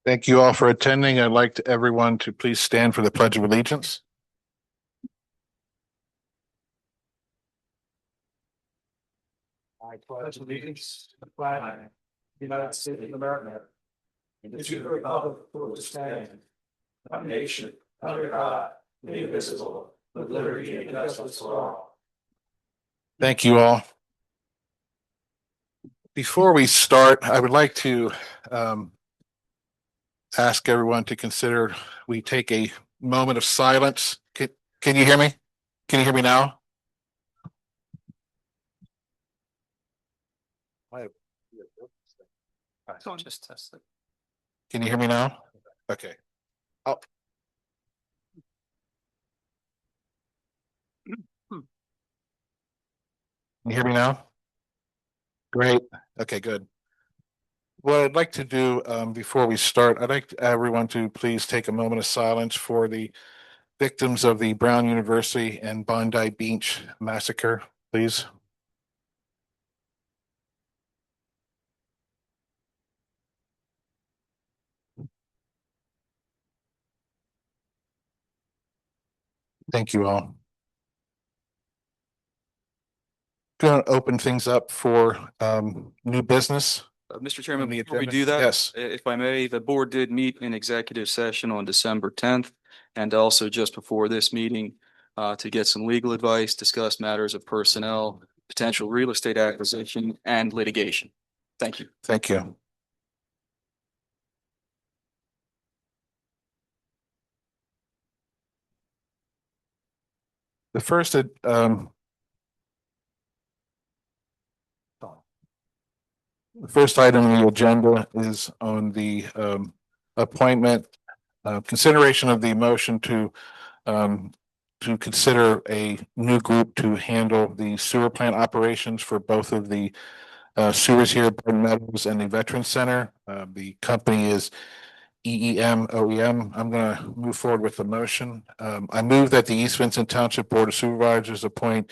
Thank you all for attending. I'd like everyone to please stand for the Pledge of Allegiance. I pledge allegiance to the flag of the United States of America and to the republic for which it stands, one nation, under God, indivisible, with liberty and justice for all. Thank you all. Before we start, I would like to ask everyone to consider we take a moment of silence. Can you hear me? Can you hear me now? Just test it. Can you hear me now? Okay. Oh. Can you hear me now? Great. Okay, good. What I'd like to do before we start, I'd like everyone to please take a moment of silence for the victims of the Brown University and Bondi Beach massacre, please. Thank you all. Going to open things up for new business. Mr. Chairman, before we do that, yes, if I may, the board did meet in executive session on December 10th and also just before this meeting to get some legal advice, discuss matters of personnel, potential real estate acquisition, and litigation. Thank you. Thank you. The first item on the agenda is on the appointment, consideration of the motion to consider a new group to handle the sewer plant operations for both of the sewers here at Barton Meadows and the Veterans Center. The company is EEM OEM. I'm going to move forward with the motion. I move that the East Vincent Township Board of Supervisors appoint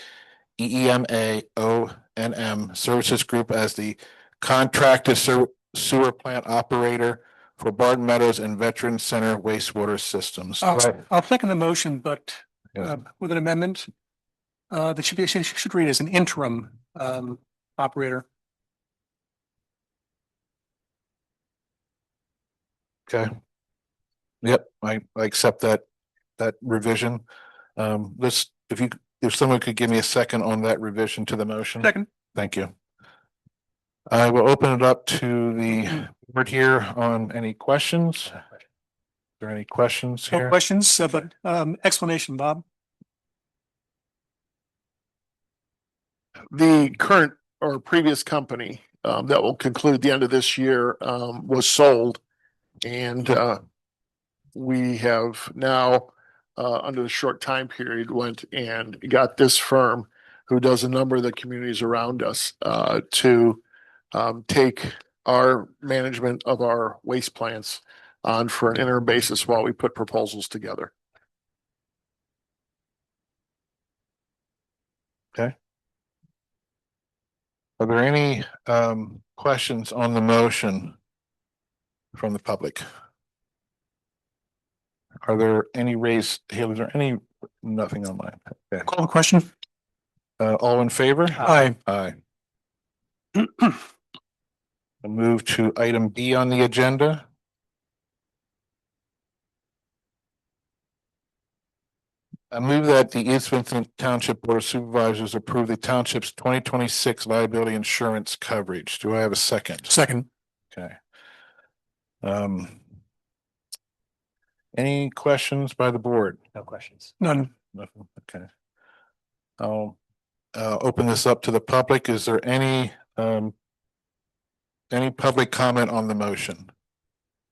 EEMA ONM Services Group as the contracted sewer plant operator for Barton Meadows and Veterans Center wastewater systems. I'll second the motion, but with an amendment that should read as an interim operator. Okay. Yep, I accept that revision. If someone could give me a second on that revision to the motion. Second. Thank you. I will open it up to the board here on any questions. Are there any questions here? No questions, but explanation, Bob. The current or previous company that will conclude the end of this year was sold, and we have now under the short time period went and got this firm who does a number of the communities around us to take our management of our waste plants on for an interim basis while we put proposals together. Okay. Are there any questions on the motion from the public? Are there any raised? Is there any? Nothing online. Okay. Call the question. All in favor? Aye. Aye. I'll move to item B on the agenda. I move that the East Vincent Township Board of Supervisors approve the township's 2026 liability insurance coverage. Do I have a second? Second. Okay. Any questions by the board? No questions. None. Nothing. Okay. I'll open this up to the public. Is there any public comment on the motion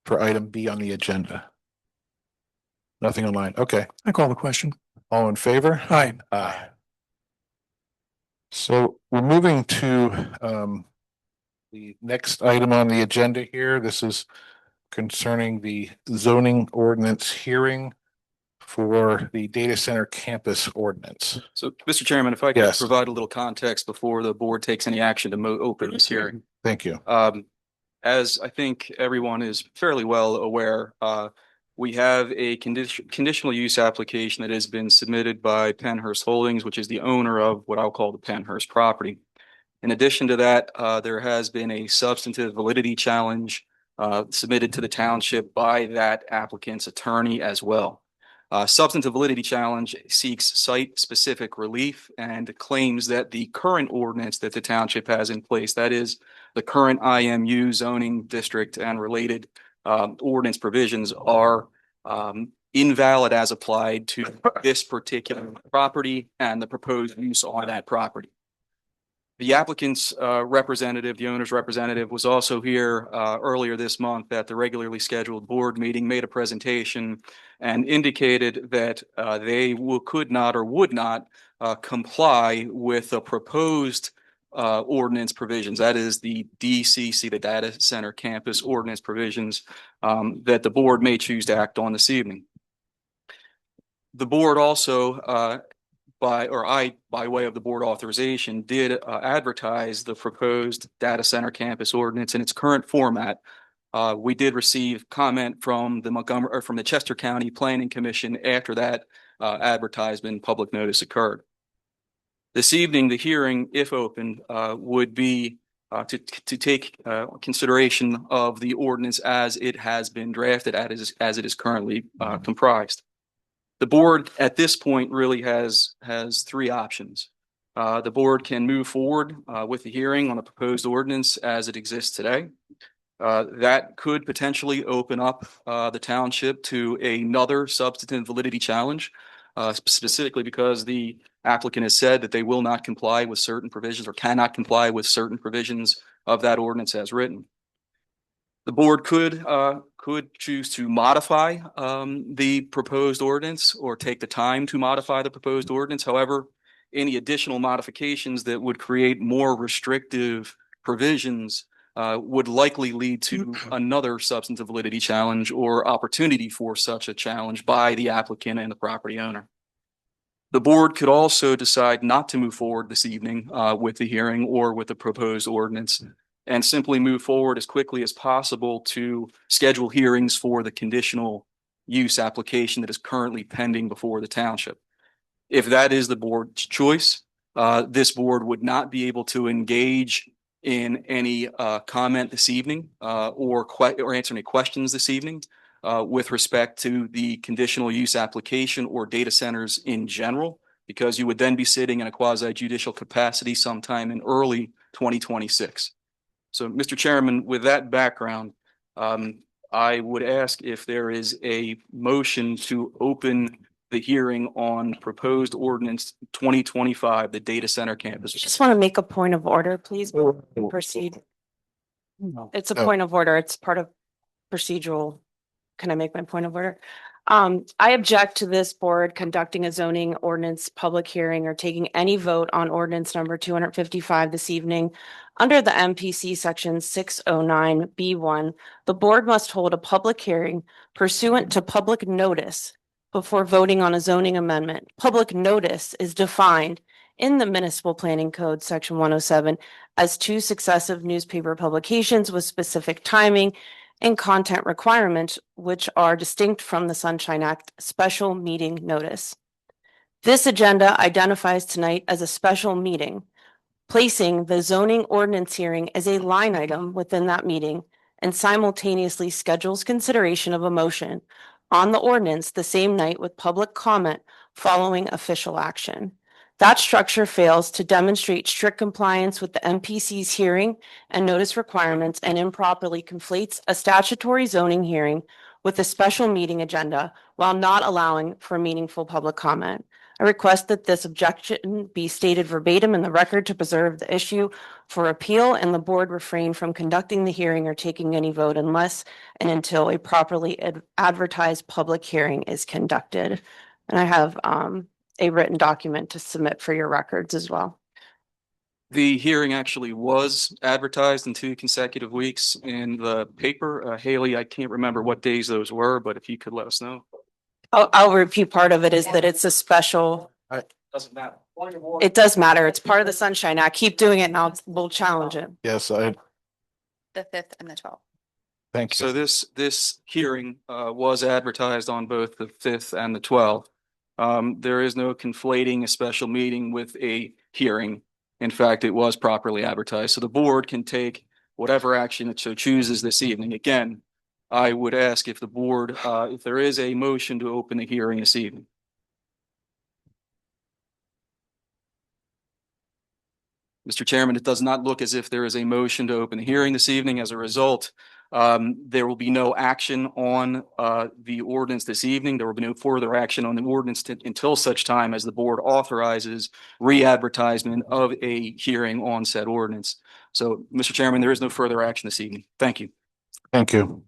for item B on the agenda? Nothing online. Okay. I call the question. All in favor? Aye. Aye. So we're moving to the next item on the agenda here. This is concerning the zoning ordinance hearing for the data center campus ordinance. So, Mr. Chairman, if I could Yes. provide a little context before the board takes any action to open this hearing. Thank you. as I think everyone is fairly well aware, we have a conditional use application that has been submitted by Penhurst Holdings, which is the owner of what I'll call the Penhurst property. In addition to that, there has been a substantive validity challenge submitted to the township by that applicant's attorney as well. Substantive validity challenge seeks site-specific relief and claims that the current ordinance that the township has in place, that is the current IMU zoning district and related ordinance provisions, are invalid as applied to this particular property and the proposed use on that property. The applicant's representative, the owner's representative, was also here earlier this month at the regularly scheduled board meeting, made a presentation and indicated that they could not or would not comply with the proposed ordinance provisions. That is the DCC, the Data Center Campus Ordinance provisions that the board may choose to act on this evening. The board also by way of the board authorization, did advertise the proposed data center campus ordinance in its current format. We did receive comment from the Chester County Planning Commission after that advertisement public notice occurred. This evening, the hearing, if open, would be to take consideration of the ordinance as it has been drafted, as it is currently comprised. The board at this point really has three options. The board can move forward with the hearing on the proposed ordinance as it exists today. That could potentially open up the township to another substantive validity challenge, specifically because the applicant has said that they will not comply with certain provisions or cannot comply with certain provisions of that ordinance as written. The board could choose to modify the proposed ordinance or take the time to modify the proposed ordinance. However, any additional modifications that would create more restrictive provisions would likely lead to another substantive validity challenge or opportunity for such a challenge by the applicant and the property owner. The board could also decide not to move forward this evening with the hearing or with the proposed ordinance and simply move forward as quickly as possible to schedule hearings for the conditional use application that is currently pending before the township. If that is the board's choice, this board would not be able to engage in any comment this evening or answer any questions this evening with respect to the conditional use application or data centers in general, because you would then be sitting in a quasi-judicial capacity sometime in early 2026. So, Mr. Chairman, with that background, I would ask if there is a motion to open the hearing on proposed ordinance 2025, the data center campus. Just want to make a point of order, please. Proceed. It's a point of order. It's part of procedural. Can I make my point of order? I object to this board conducting a zoning ordinance public hearing or taking any vote on ordinance number 255 this evening. Under the MPC section 609B1, the board must hold a public hearing pursuant to public notice before voting on a zoning amendment. Public notice is defined in the Municipal Planning Code, section 107, as 2 successive newspaper publications with specific timing and content requirements, which are distinct from the Sunshine Act special meeting notice. This agenda identifies tonight as a special meeting, placing the zoning ordinance hearing as a line item within that meeting and simultaneously schedules consideration of a motion on the ordinance the same night with public comment following official action. That structure fails to demonstrate strict compliance with the MPC's hearing and notice requirements and improperly conflates a statutory zoning hearing with a special meeting agenda while not allowing for meaningful public comment. I request that this objection be stated verbatim in the record to preserve the issue for appeal, and the board refrain from conducting the hearing or taking any vote unless and until a properly advertised public hearing is conducted. And I have a written document to submit for your records as well. The hearing actually was advertised in 2 consecutive weeks in the paper. Haley, I can't remember what days those were, but if you could let us know. I'll repeat part of it is that it's a special. Doesn't matter. It does matter. It's part of the Sunshine Act. Keep doing it and we'll challenge it. Yes, the 5th and the 12th. Thank So you. this hearing was advertised on both the 5th and the 12th. There is no conflating a special meeting with a hearing. In fact, it was properly advertised, so the board can take whatever action it so chooses this evening. Again, I would ask if the board, if there is a motion to open the hearing this evening. Mr. Chairman, it does not look as if there is a motion to open the hearing this evening. As a result, there will be no action on the ordinance this evening. There will be no further action on the ordinance until such time as the board authorizes re-advertisement of a hearing on said ordinance. So, Mr. Chairman, there is no further action this evening. Thank you. Thank you.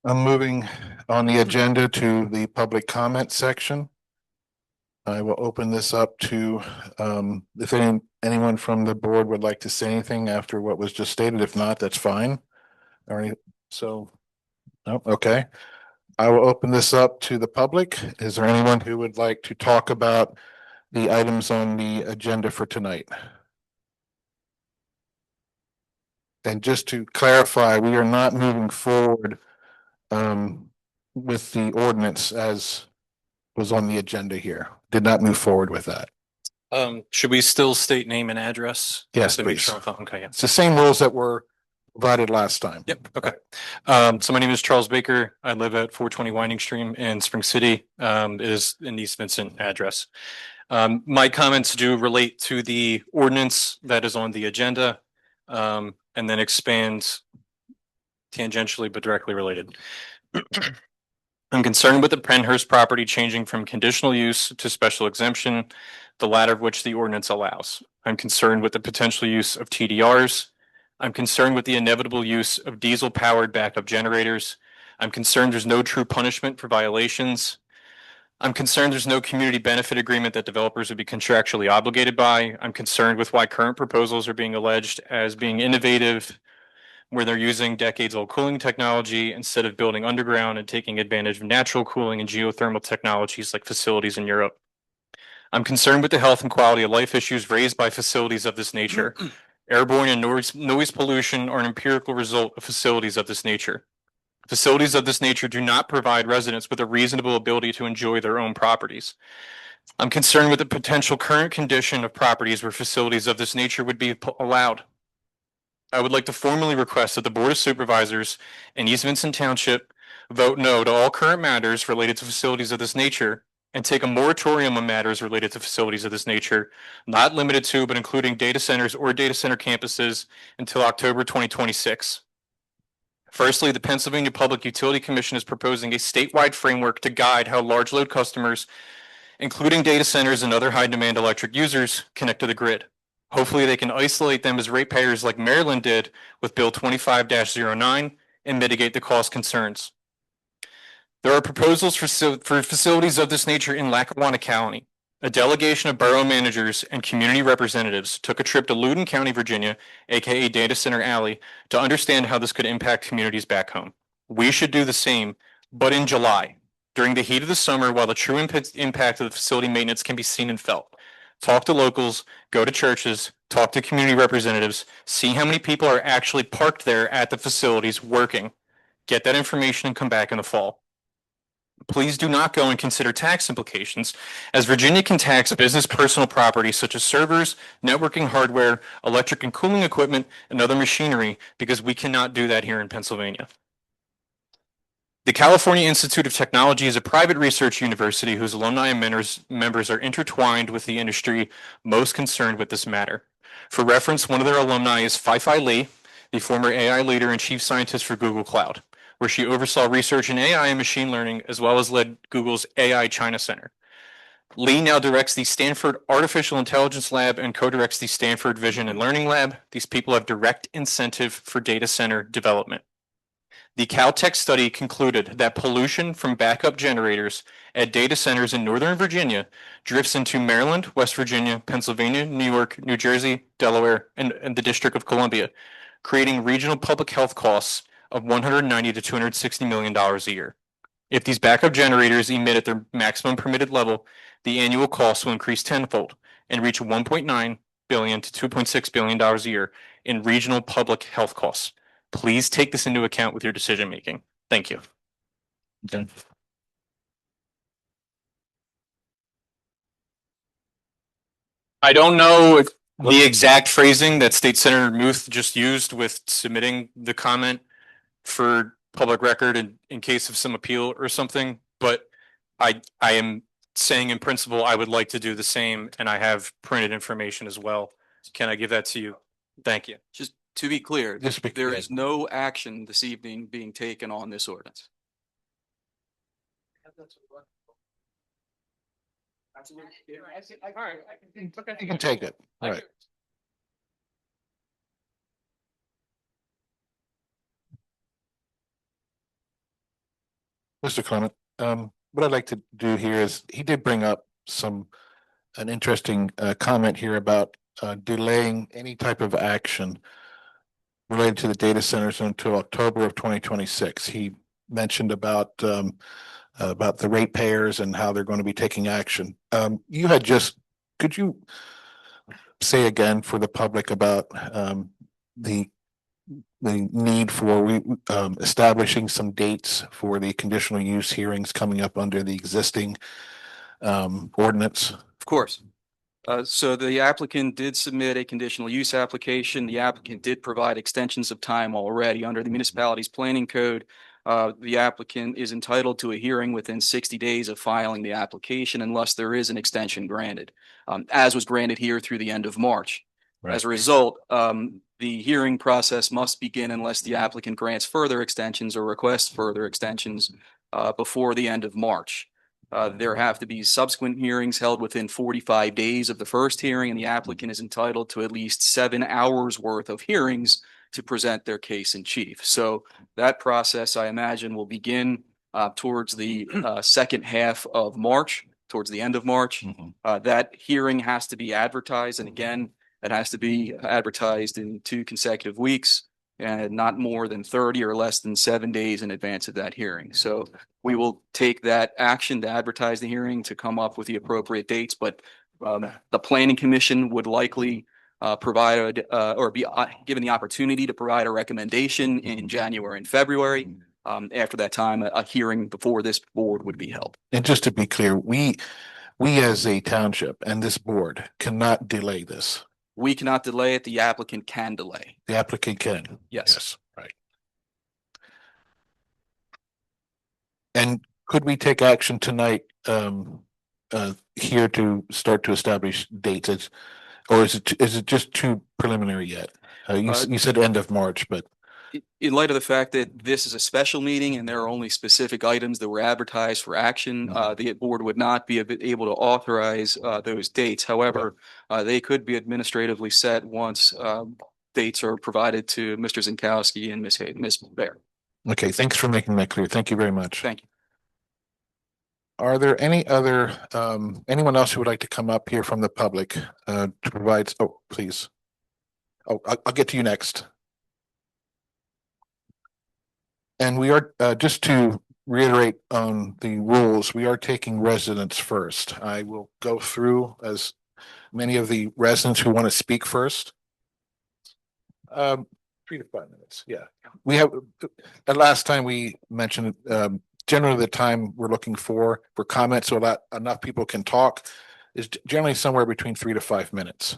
I'm moving on the agenda to the public comment section. I will open this up to, if anyone from the board would like to say anything after what was just stated. If not, that's fine. All right, so, no, okay. I will open this up to the public. Is there anyone who would like to talk about the items on the agenda for tonight? And just to clarify, we are not moving forward with the ordinance as was on the agenda here. Did not move forward with that. Should we still state name and address? Yes, To make please. sure- Okay, yeah. It's the same rules that were provided last time. Yep, okay. So my name is Charles Baker. I live at 420 Winding Stream in Spring City. It is an East Vincent address. My comments do relate to the ordinance that is on the agenda, and then expand tangentially but directly related. I'm concerned with the Pennhurst property changing from conditional use to special exemption, the latter of which the ordinance allows. I'm concerned with the potential use of TDRs. I'm concerned with the inevitable use of diesel-powered backup generators. I'm concerned there's no true punishment for violations. I'm concerned there's no community benefit agreement that developers would be contractually obligated by. I'm concerned with why current proposals are being alleged as being innovative, where they're using decades-old cooling technology instead of building underground and taking advantage of natural cooling and geothermal technologies like facilities in Europe. I'm concerned with the health and quality of life issues raised by facilities of this nature. Airborne and noise pollution are an empirical result of facilities of this nature. Facilities of this nature do not provide residents with a reasonable ability to enjoy their own properties. I'm concerned with the potential current condition of properties where facilities of this nature would be allowed. I would like to formally request that the Board of Supervisors in East Vincent Township vote no to all current matters related to facilities of this nature and take a moratorium on matters related to facilities of this nature, not limited to, but including data centers or data center campuses until October 2026. Firstly, the Pennsylvania Public Utility Commission is proposing a statewide framework to guide how large load customers, including data centers and other high demand electric users, connect to the grid. Hopefully they can isolate them as ratepayers like Maryland did with Bill 25-09 and mitigate the cost concerns. There are proposals for facilities of this nature in Lackawanna County. A delegation of borough managers and community representatives took a trip to Loudoun County, Virginia, aka Data Center Alley, to understand how this could impact communities back home. We should do the same, but in July, during the heat of the summer, while the true impact of the facility maintenance can be seen and felt. Talk to locals, go to churches, talk to community representatives, see how many people are actually parked there at the facilities working. Get that information and come back in the fall. Please do not go and consider tax implications, as Virginia can tax business personal property such as servers, networking hardware, electric and cooling equipment, and other machinery, because we cannot do that here in Pennsylvania. The California Institute of Technology is a private research university whose alumni and members are intertwined with the industry most concerned with this matter. For reference, one of their alumni is Fei Li, the former AI leader and chief scientist for Google Cloud, where she oversaw research in AI and machine learning, as well as led Google's AI China Center. Lee now directs the Stanford Artificial Intelligence Lab and co-directs the Stanford Vision and Learning Lab. These people have direct incentive for data center development. The Caltech study concluded that pollution from backup generators at data centers in Northern Virginia drifts into Maryland, West Virginia, Pennsylvania, New York, New Jersey, Delaware, and the District of Columbia, creating regional public health costs of $190 to $260 million a year. If these backup generators emit at their maximum permitted level, the annual cost will increase tenfold and reach $1.9 billion to $2.6 billion a year in regional public health costs. Please take this into account with your decision making. Thank you. Okay. I don't know if the exact phrasing that State Senator Muth just used with submitting the comment for public record in case of some appeal or something, but I am saying in principle, I would like to do the same, and I have printed information as well. Can I give that to you? Thank you. Just to be clear, Just be there clear. is no action this evening being taken on this ordinance. You can take it. All right. Mr. Clement, what I'd like to do here is, he did bring up an interesting comment here about delaying any type of action related to the data centers until October of 2026. He mentioned about the ratepayers and how they're going to be taking action. Could you say again for the public about the need for establishing some dates for the conditional use hearings coming up under the existing ordinance? Of course. So the applicant did submit a conditional use application. The applicant did provide extensions of time already under the municipality's planning code. The applicant is entitled to a hearing within 60 days of filing the application unless there is an extension granted, as was granted here through the end of March. Right. As a result, the hearing process must begin unless the applicant grants further extensions or requests further extensions before the end of March. There have to be subsequent hearings held within 45 days of the first hearing, and the applicant is entitled to at least 7 hours worth of hearings to present their case in chief. So that process, I imagine, will begin towards the second half of March, towards the end of March. That hearing has to be advertised, and again, it has to be advertised in 2 consecutive weeks and not more than 30 or less than 7 days in advance of that hearing. So we will take that action to advertise the hearing to come up with the appropriate dates, but the planning commission would likely provide or be given the opportunity to provide a recommendation in January and February. After that time, a hearing before this board would be held. And just to be clear, we as a township and this board cannot delay this. We cannot delay it. The applicant can delay. The applicant can. Yes. Right. And could we take action tonight here to start to establish dates? Or is it just too preliminary yet? You said end of March, but in light of the fact that this is a special meeting and there are only specific items that were advertised for action, the board would not be able to authorize those dates. However, they could be administratively set once dates are provided to Mr. Zinkowski and Ms. Bear. okay, thanks for making that clear. Thank you very much. Thank you. Are there any other anyone else who would like to come up here from the public to provide? Oh, please. Oh, I'll get to you next. And we are just to reiterate on the rules, we are taking residents first. I will go through as many of the residents who want to speak first. 3 to 5 minutes. Yeah, we have. The last time we mentioned generally the time we're looking for comments so that enough people can talk is generally somewhere between 3 to 5 minutes.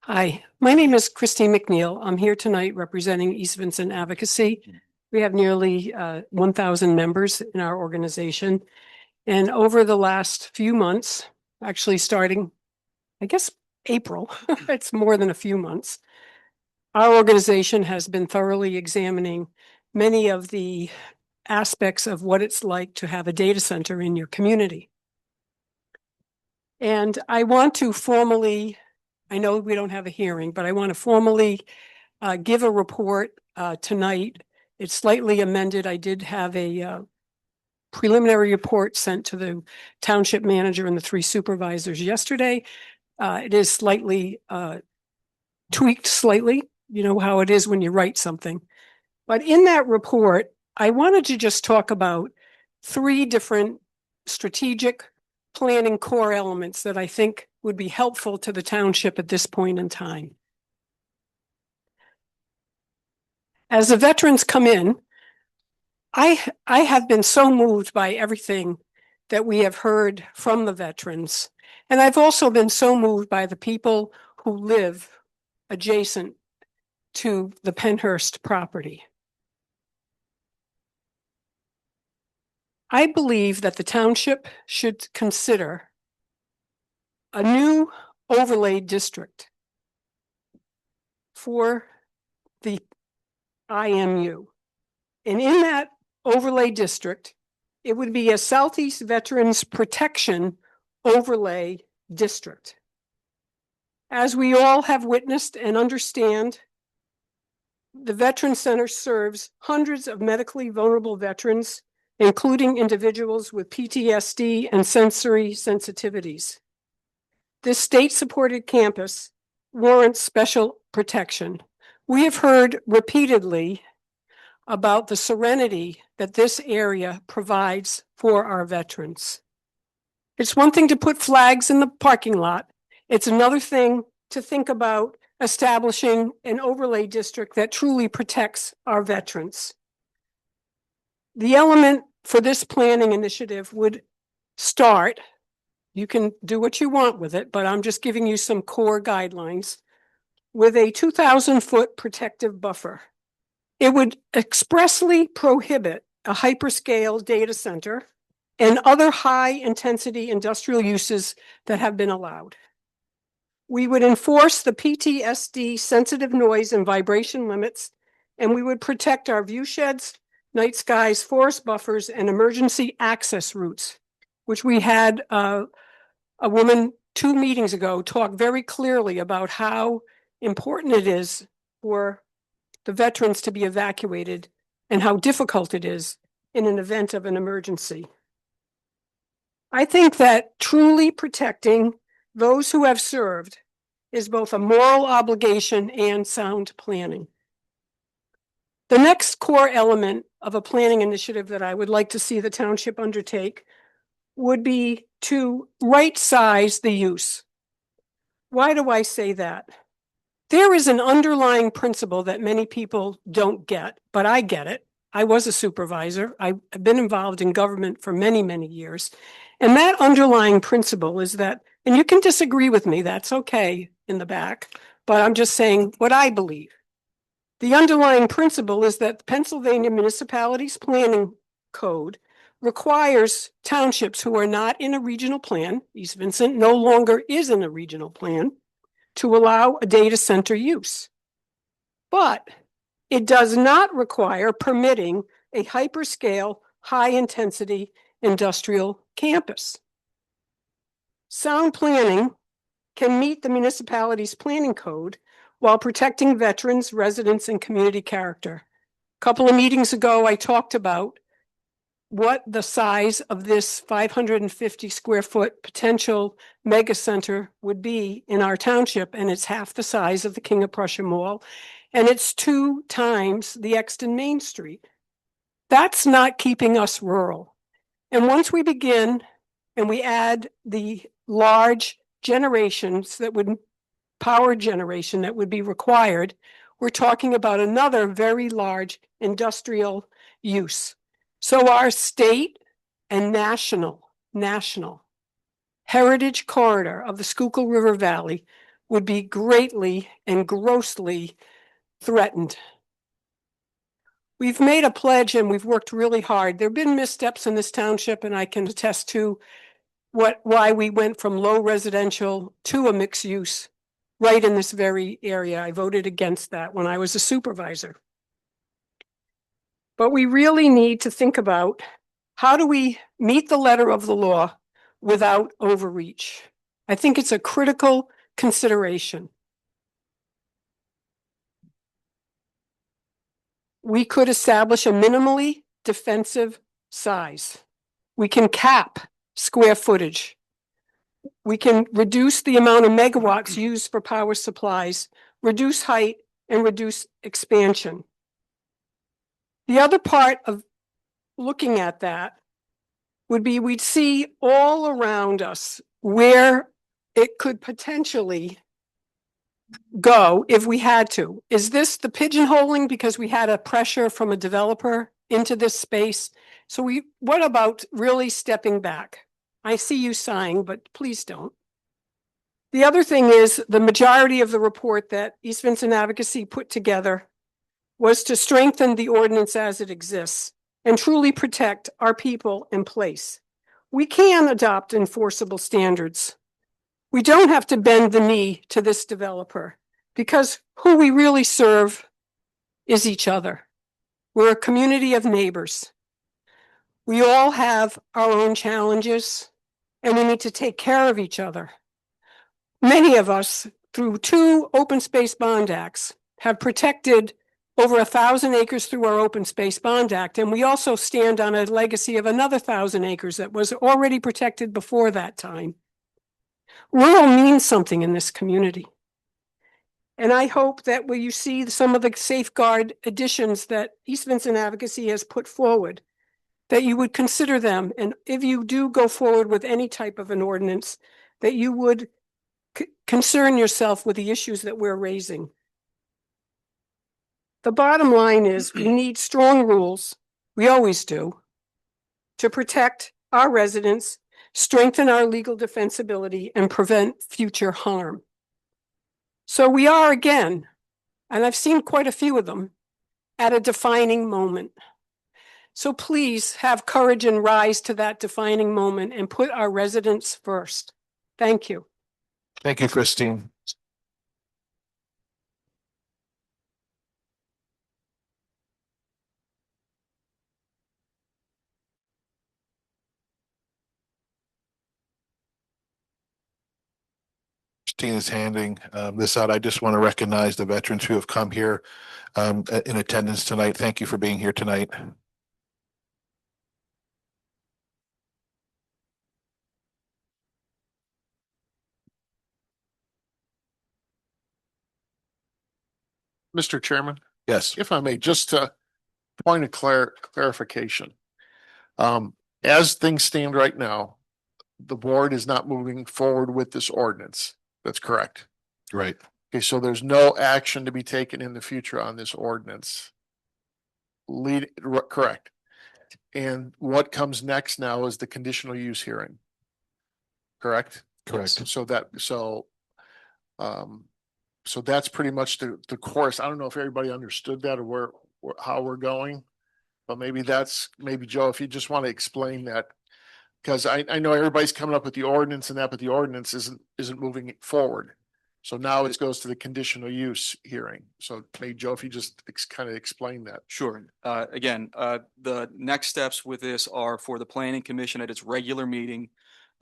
Hi, my name is Christine McNeil. I'm here tonight representing East Vincent Advocacy. We have nearly 1,000 members in our organization. And over the last few months, actually starting, I guess, April, it's more than a few months, our organization has been thoroughly examining many of the aspects of what it's like to have a data center in your community. And I want to formally, I know we don't have a hearing, but I want to formally give a report tonight. It's slightly amended. I did have a preliminary report sent to the township manager and the 3 supervisors yesterday. It is slightly tweaked slightly. You know how it is when you write something. But in that report, I wanted to just talk about 3 different strategic planning core elements that I think would be helpful to the township at this point in time. As the veterans come in, I have been so moved by everything that we have heard from the veterans. And I've also been so moved by the people who live adjacent to the Penhurst property. I believe that the township should consider a new overlay district for the IMU. And in that overlay district, it would be a Southeast Veterans Protection Overlay District. As we all have witnessed and understand, the Veterans Center serves hundreds of medically vulnerable veterans, including individuals with PTSD and sensory sensitivities. This state-supported campus warrants special protection. We have heard repeatedly about the serenity that this area provides for our veterans. It's one thing to put flags in the parking lot. It's another thing to think about establishing an overlay district that truly protects our veterans. The element for this planning initiative would start, you can do what you want with it, but I'm just giving you some core guidelines, with a 2,000-foot protective buffer. It would expressly prohibit a hyperscale data center and other high-intensity industrial uses that have been allowed. We would enforce the PTSD sensitive noise and vibration limits, and we would protect our view sheds, night skies, forest buffers, and emergency access routes, which we had a woman 2 meetings ago talk very clearly about how important it is for the veterans to be evacuated and how difficult it is in an event of an emergency. I think that truly protecting those who have served is both a moral obligation and sound planning. The next core element of a planning initiative that I would like to see the township undertake would be to right-size the use. Why do I say that? There is an underlying principle that many people don't get, but I get it. I was a supervisor. I've been involved in government for many, many years. And that underlying principle is that, and you can disagree with me, that's okay in the back, but I'm just saying what I believe. The underlying principle is that the Pennsylvania Municipalities Planning Code requires townships who are not in a regional plan, East Vincent no longer is in a regional plan, to allow a data center use. But it does not require permitting a hyperscale, high-intensity industrial campus. Sound planning can meet the municipality's planning code while protecting veterans, residents, and community character. A couple of meetings ago, I talked about what the size of this 550 square foot potential mega center would be in our township, and it's half the size of the King of Prussia Mall, and it's 2 times the Exton Main Street. That's not keeping us rural. And once we begin and we add the large generations that would power generation that would be required, we're talking about another very large industrial use. So our state and national heritage corridor of the Schuylkill River Valley would be greatly and grossly threatened. We've made a pledge and we've worked really hard. There have been missteps in this township, and I can attest to why we went from low residential to a mixed use right in this very area. I voted against that when I was a supervisor. But we really need to think about how do we meet the letter of the law without overreach. I think it's a critical consideration. We could establish a minimally defensive size. We can cap square footage. We can reduce the amount of megawatts used for power supplies, reduce height, and reduce expansion. The other part of looking at that would be we'd see all around us where it could potentially go if we had to. Is this the pigeonholing because we had a pressure from a developer into this space? So what about really stepping back? I see you sighing, but please don't. The other thing is the majority of the report that East Vincent Advocacy put together was to strengthen the ordinance as it exists and truly protect our people in place. We can adopt enforceable standards. We don't have to bend the knee to this developer because who we really serve is each other. We're a community of neighbors. We all have our own challenges and we need to take care of each other. Many of us, through 2 open space bond acts, have protected over 1,000 acres through our Open Space Bond Act, and we also stand on a legacy of another 1,000 acres that was already protected before that time. Rural means something in this community. And I hope that when you see some of the safeguard additions that East Vincent Advocacy has put forward, that you would consider them. And if you do go forward with any type of an ordinance, that you would concern yourself with the issues that we're raising. The bottom line is we need strong rules, we always do, to protect our residents, strengthen our legal defensibility, and prevent future harm. So we are again, and I've seen quite a few of them, at a defining moment. So please have courage and rise to that defining moment and put our residents first. Thank you. Thank you, Christine. Christine is handing this out. I just want to recognize the veterans who have come here in attendance tonight. Thank you for being here tonight. Mr. Chairman, Yes. if I may, just a point of clarification. As things stand right now, the board is not moving forward with this ordinance. That's correct. Right. Okay, so there's no action to be taken in the future on this ordinance. Correct. And what comes next now is the conditional use hearing. Correct? Correct. So that's pretty much the course. I don't know if everybody understood that or how we're going. But maybe Joe, if you just want to explain that. Because I know everybody's coming up with the ordinance and that, but the ordinance isn't moving it forward. So now it goes to the conditional use hearing. So maybe Joe, if you just kind of explain that. Sure. Again, the next steps with this are for the planning commission at its regular meeting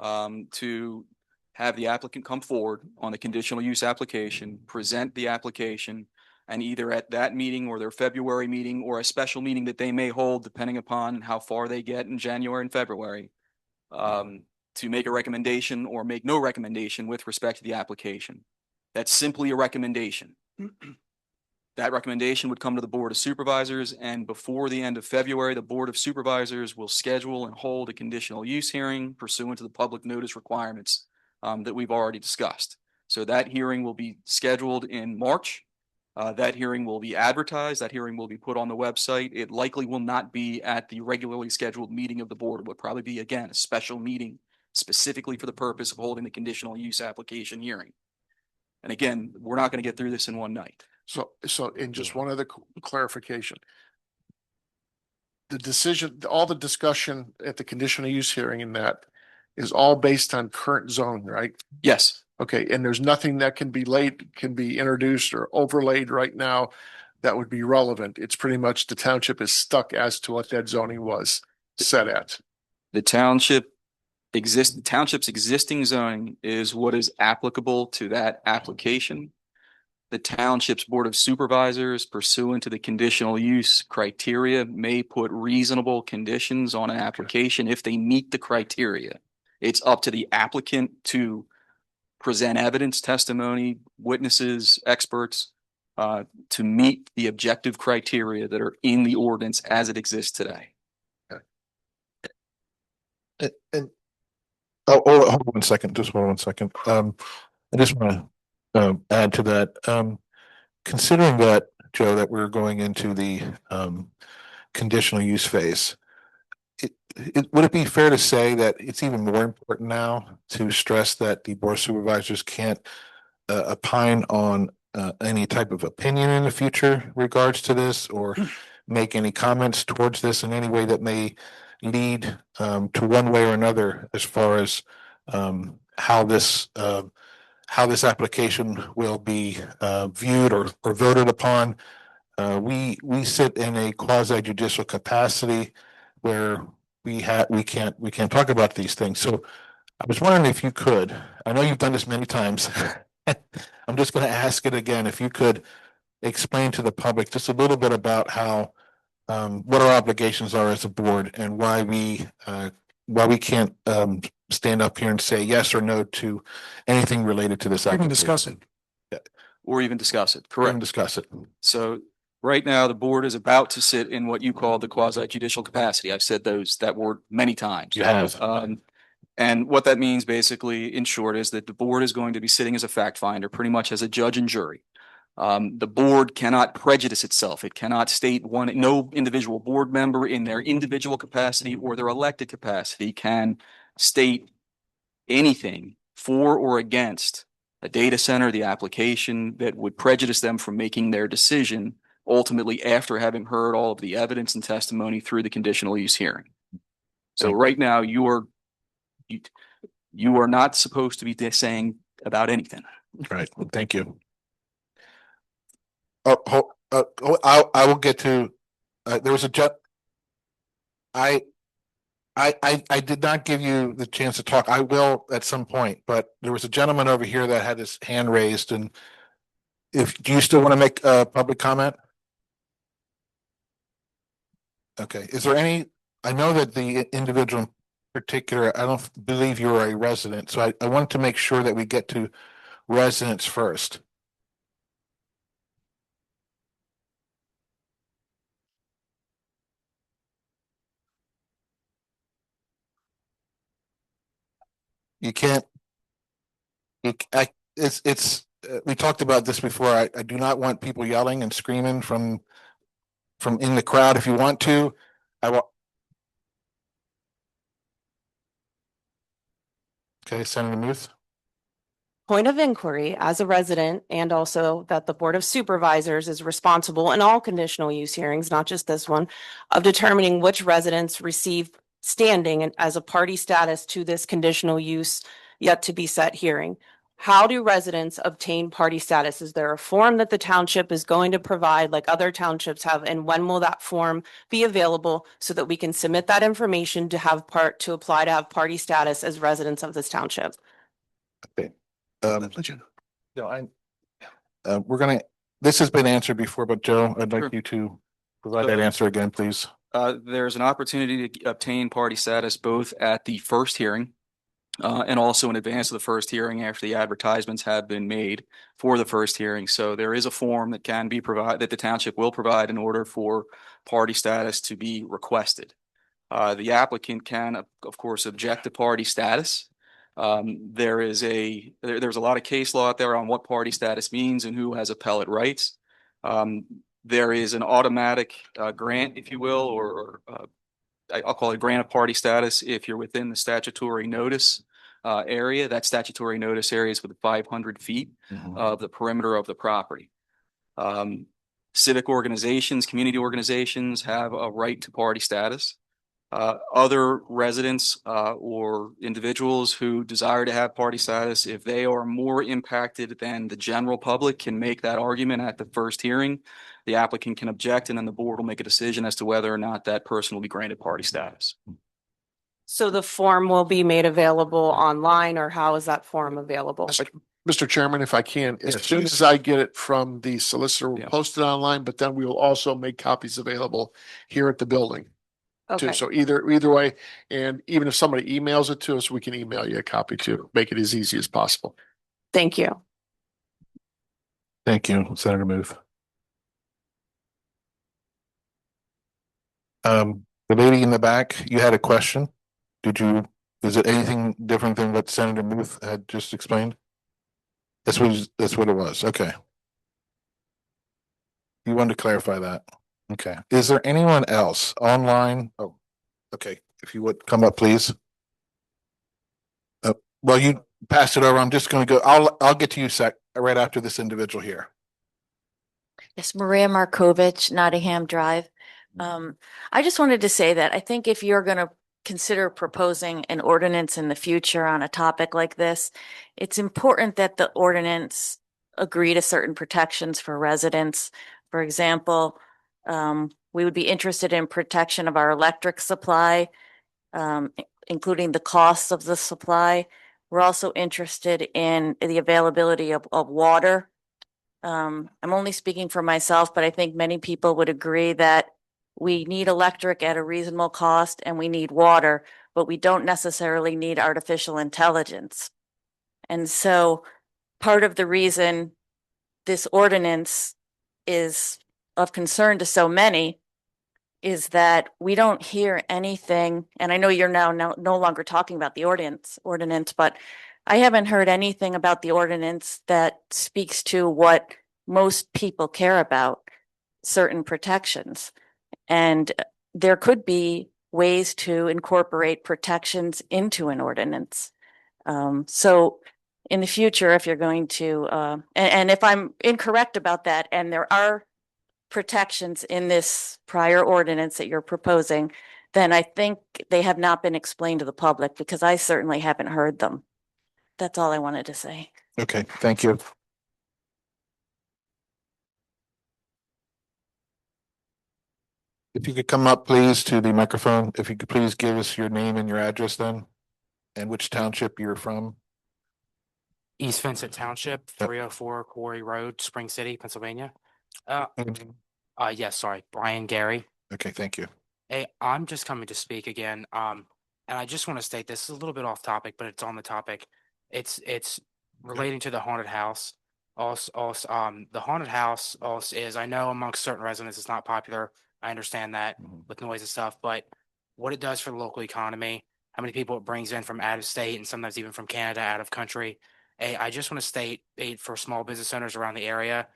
to have the applicant come forward on the conditional use application, present the application, and either at that meeting or their February meeting or a special meeting that they may hold, depending upon how far they get in January and February, to make a recommendation or make no recommendation with respect to the application. That's simply a recommendation. That recommendation would come to the Board of Supervisors, and before the end of February, the Board of Supervisors will schedule and hold a conditional use hearing pursuant to the public notice requirements that we've already discussed. So that hearing will be scheduled in March. That hearing will be advertised. That hearing will be put on the website. It likely will not be at the regularly scheduled meeting of the board. It would probably be, again, a special meeting specifically for the purpose of holding the conditional use application hearing. And again, we're not going to get through this in one night. So in just one other clarification. The decision, all the discussion at the conditional use hearing in that is all based on current zoning, right? Yes. Okay, and there's nothing that can be introduced or overlaid right now that would be relevant. It's pretty much the township is stuck as to what that zoning was set at. The township's existing zoning is what is applicable to that application. The township's Board of Supervisors, pursuant to the conditional use criteria, may put reasonable conditions on an application if they meet the criteria. It's up to the applicant to present evidence, testimony, witnesses, experts, to meet the objective criteria that are in the ordinance as it exists today. And Hold on one second, just hold on one second. I just want to add to that. Considering that, Joe, that we're going into the conditional use phase, would it be fair to say that it's even more important now to stress that the board of supervisors can't opine on any type of opinion in the future regards to this, or make any comments towards this in any way that may lead to one way or another as far as how this application will be viewed or voted upon. We sit in a quasi judicial capacity where we can't talk about these things. So I was wondering if you could, I know you've done this many times. I'm just going to ask it again. If you could explain to the public just a little bit about how what our obligations are as a board and why we can't stand up here and say yes or no to anything related to this We can application. discuss it. Or even discuss it. We can Correct. discuss it. So right now, the board is about to sit in what you call the quasi judicial capacity. I've said that word many times. You have. And what that means basically, in short, is that the board is going to be sitting as a fact finder, pretty much as a judge and jury. The board cannot prejudice itself. It cannot state no individual board member in their individual capacity or their elected capacity can state anything for or against a data center, the application, that would prejudice them from making their decision ultimately after having heard all of the evidence and testimony through the conditional use hearing. So right now, you are not supposed to be saying about anything. Right. Thank you. I will get to. There was I did not give you the chance to talk. I will at some point, but there was a gentleman over here that had his hand raised, and do you still want to make a public comment? Okay. Is there any? I know that the individual in particular, I don't believe you're a resident, so I wanted to make sure that we get to residents first. You can't. We talked about this before. I do not want people yelling and screaming from in the crowd. If you want to, I will. Okay, Senator Muth. Point of inquiry as a resident, and also that the Board of Supervisors is responsible in all conditional use hearings, not just this one, of determining which residents receive standing as a party status to this conditional use yet to be set hearing. How do residents obtain party status? Is there a form that the township is going to provide like other townships have? And when will that form be available so that we can submit that information to apply to have party status as residents of this township? Okay. No, this has been answered before, but Joe, I'd like Sure. you to provide that answer again, please. There's an opportunity to obtain party status both at the first hearing and also in advance of the first hearing after the advertisements have been made for the first hearing. So there is a form that can be provided, that the township will provide in order for party status to be requested. The applicant can, of course, object to party status. There's a lot of case law out there on what party status means and who has appellate rights. There is an automatic grant, if you will, or I'll call it grant of party status if you're within the statutory notice area. That statutory notice area is within 500 feet of the perimeter of the property. Civic organizations, community organizations have a right to party status. Other residents or individuals who desire to have party status, if they are more impacted than the general public, can make that argument at the first hearing. The applicant can object, and then the board will make a decision as to whether or not that person will be granted party status. So the form will be made available online, or how is that form available? Mr. Chairman, if I can, as Yes, soon please. as I get it from the solicitor, we'll Yeah. post it online, but then we will also make copies available here at the building. Too. Okay, So either way, and even if somebody emails it to us, we can email you a copy too. Make it as easy as possible. thank you. Thank you, Senator Muth. The lady in the back, you had a question. Did you Is it anything different than what Senator Muth had just explained? That's what it was. Okay. You wanted to clarify that. Okay. Is there anyone else online? Oh, okay. If you would come up, please. Well, you passed it over. I'm just going to go. I'll get to you right after this individual here. Yes, Maria Markovich, Nottingham Drive. I just wanted to say that I think if you're going to consider proposing an ordinance in the future on a topic like this, it's important that the ordinance agree to certain protections for residents. For example, we would be interested in protection of our electric supply, including the costs of the supply. We're also interested in the availability of water. I'm only speaking for myself, but I think many people would agree that we need electric at a reasonable cost and we need water, but we don't necessarily need artificial intelligence. And so part of the reason this ordinance is of concern to so many is that we don't hear anything, and I know you're now no longer talking about the ordinance, but I haven't heard anything about the ordinance that speaks to what most people care about, certain protections. And there could be ways to incorporate protections into an ordinance. So in the future, if you're going to, and if I'm incorrect about that, and there are protections in this prior ordinance that you're proposing, then I think they have not been explained to the public because I certainly haven't heard them. That's all I wanted to say. Okay, thank you. If you could come up, please, to the microphone. If you could please give us your name and your address then, and which township you're from. East Vincent Township, 304 Quarry Road, Spring City, Pennsylvania. Yes, sorry, Brian Gary. Okay, thank you. Hey, I'm just coming to speak again. And I just want to state this is a little bit off topic, but it's on the topic. It's relating to the haunted house. Also, the haunted house also is, I know amongst certain residents it's not popular. I understand that with noise and stuff, but what it does for the local economy, how many people it brings in from out of state and sometimes even from Canada, out of country. Hey, I just want to state for small business owners around the area,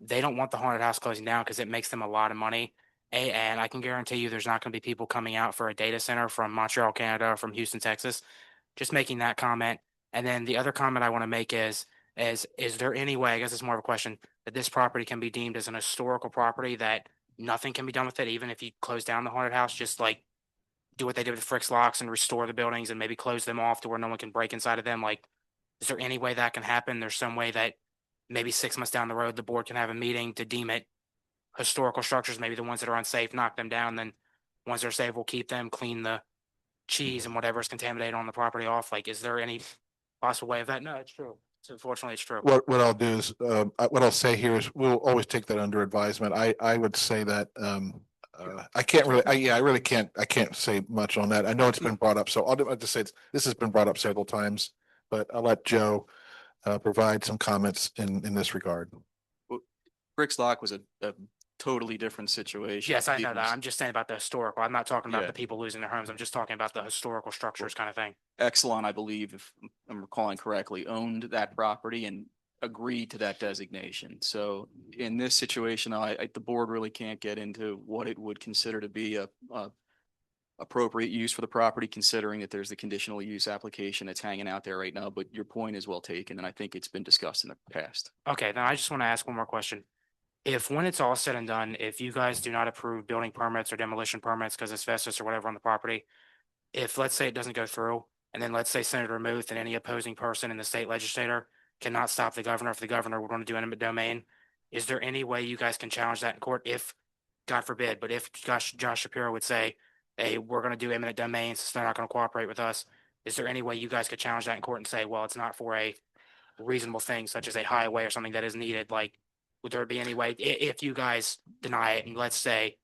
they don't want the haunted house closing down because it makes them a lot of money. And I can guarantee you there's not going to be people coming out for a data center from Montreal, Canada, or from Houston, Texas. Just making that comment. And then the other comment I want to make is there any way, I guess it's more of a question, that this property can be deemed as an historical property that nothing can be done with it, even if you close down the haunted house, just like do what they did with Frick's Locks and restore the buildings and maybe close them off to where no one can break inside of them? Like, is there any way that can happen? There's some way that maybe 6 months down the road, the board can have a meeting to deem it historical structures, maybe the ones that are unsafe, knock them down, then ones that are safe, we'll keep them, clean the cheese and whatever is contaminated on the property off. Like, is there any possible way of that? No, it's true. So unfortunately, it's true. What I'll do is, what I'll say here is we'll always take that under advisement. I would say that, I can't really, I can't say much on that. I know it's been brought up, so I'll just say this has been brought up several times, but I'll let Joe provide some comments in this regard. Frick's Lock was a totally different situation. Yes, I know that. I'm just saying about the historical. I'm not talking about Yeah. the people losing their homes. I'm just talking about the historical structures kind of thing. Exelon, I believe, if I'm recalling correctly, owned that property and agreed to that designation. So in this situation, the board really can't get into what it would consider to be a appropriate use for the property, considering that there's the conditional use application that's hanging out there right now. But your point is well taken, and I think it's been discussed in the past. Okay, then I just want to ask one more question. If when it's all said and done, if you guys do not approve building permits or demolition permits because asbestos or whatever on the property, if let's say it doesn't go through, and then let's say Senator Muth and any opposing person in the state legislature cannot stop the governor if the governor were going to do eminent domain, is there any way you guys can challenge that in court if, God forbid, but if Josh Shapiro would say, hey, we're going to do eminent domain since they're not going to cooperate with us, is there any way you guys could challenge that in court and say, well, it's not for a reasonable thing such as a highway or something that is needed? Like, would there be any way, if you guys deny it, and let's say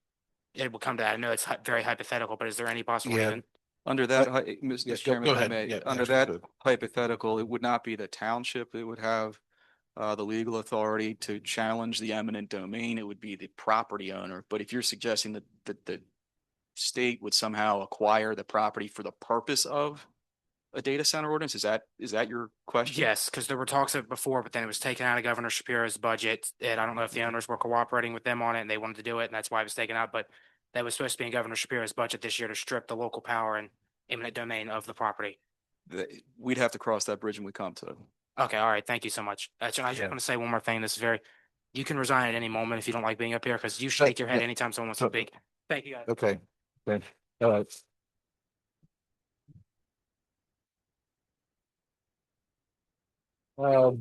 it will come to that? I know it's very hypothetical, but is there any possibility? Yeah. Under that, Yeah, Mr. go Chairman, if I ahead. may, Yeah, under that hypothetical, it would not be the township that would have the legal authority to challenge the eminent domain. It would be the property owner. But if you're suggesting that the state would somehow acquire the property for the purpose of a data center ordinance? Is that your question? Yes, because there were talks of it before, but then it was taken out of Governor Shapiro's budget. And I don't know if the owners were cooperating with them on it and they wanted to do it, and that's why it was taken out. But that was supposed to be in Governor Shapiro's budget this year to strip the local power and eminent domain of the property. We'd have to cross that bridge when we come to it. Okay, all right. Thank you so much. And I just Yeah. want to say one more thing. This is very, you can resign at any moment if you don't like being up here, because you shake your head Yeah. anytime someone wants to speak. Thank you, guys. Okay. Good. All right. Uh,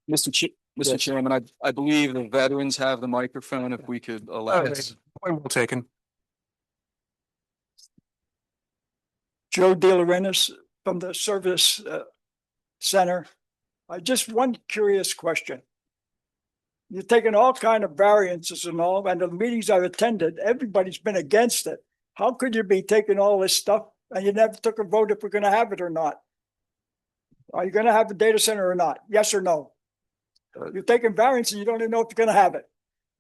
Mr. Yes. Chairman, I believe the veterans have the microphone, if we could allow Okay. this. Point well taken. Joe De Laurentiis from the Service Center. I just one curious question. You're taking all kind of variances and all, and the meetings I've attended, everybody's been against it. How could you be taking all this stuff and you never took a vote if we're gonna have it or not? Are you gonna have a data center or not? Yes or no? You're taking variance and you don't even know if you're gonna have it.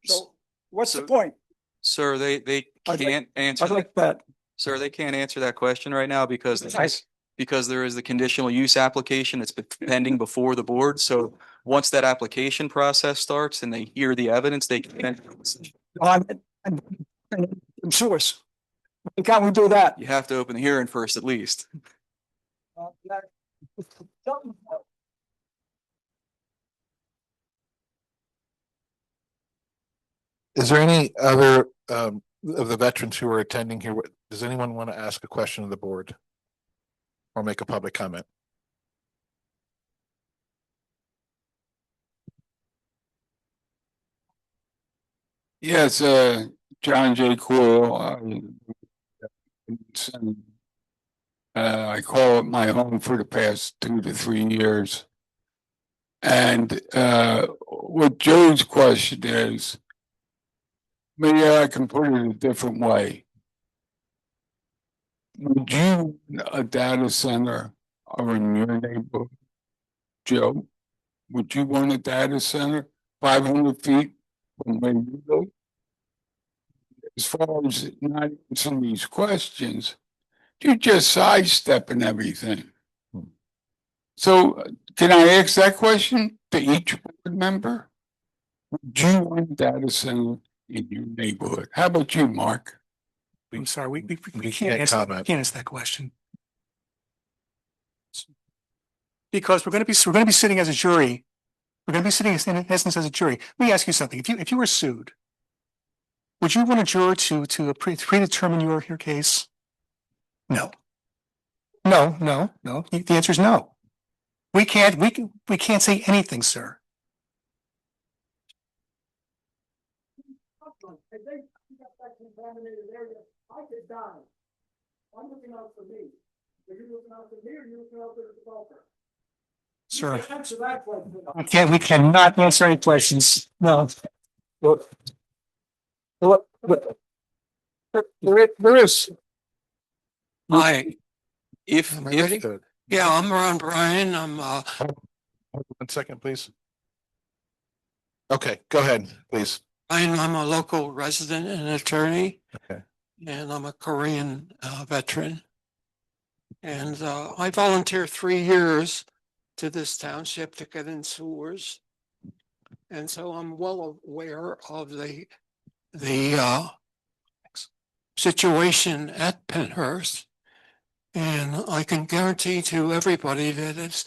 So what's the point? Sir, they I'd like- can't answer I'd that. like that. Sir, they can't answer that question right now because Nice. there is the conditional use application that's pending before the board. So once that application process starts and they hear the evidence, they can. I'm source. Why can't we do that? You have to open the hearing first, at least. Is there any other of the veterans who are attending here? Does anyone want to ask a question of the board? Or make a public comment? Yes, John J. Cool. I call it my home for the past 2 to 3 years. And what Joe's question is, maybe I can put it a different way. Would you a data center or in your neighborhood, Joe? Would you want a data center 500 feet from where you live? As far as not answering these questions, you're just sidestepping everything. So can I ask that question to each board member? Would you want a data center in your neighborhood? How about you, Mark? I'm sorry, we we can't can't answer, comment. can't answer that question. Because we're gonna be sitting as a jury. We're gonna be sitting in essence as a jury. Let me ask you something. If you were sued, would you want a juror to predetermine your case? No. No. The answer is no. We can't say anything, sir. I could die. I'm looking out for me. Are you looking out for me or are you looking out for the developer? Sir, Answer that question. we cannot answer any questions. No. There is. Hi, If yeah, I'm Ron Bryan. I'm 1 second, please. Okay, go ahead, please. I'm a local resident and attorney. Okay. And I'm a Korean veteran. And I volunteered 3 years to this township to get in sewers. And so I'm well aware of the situation at Penhurst. And I can guarantee to everybody that it's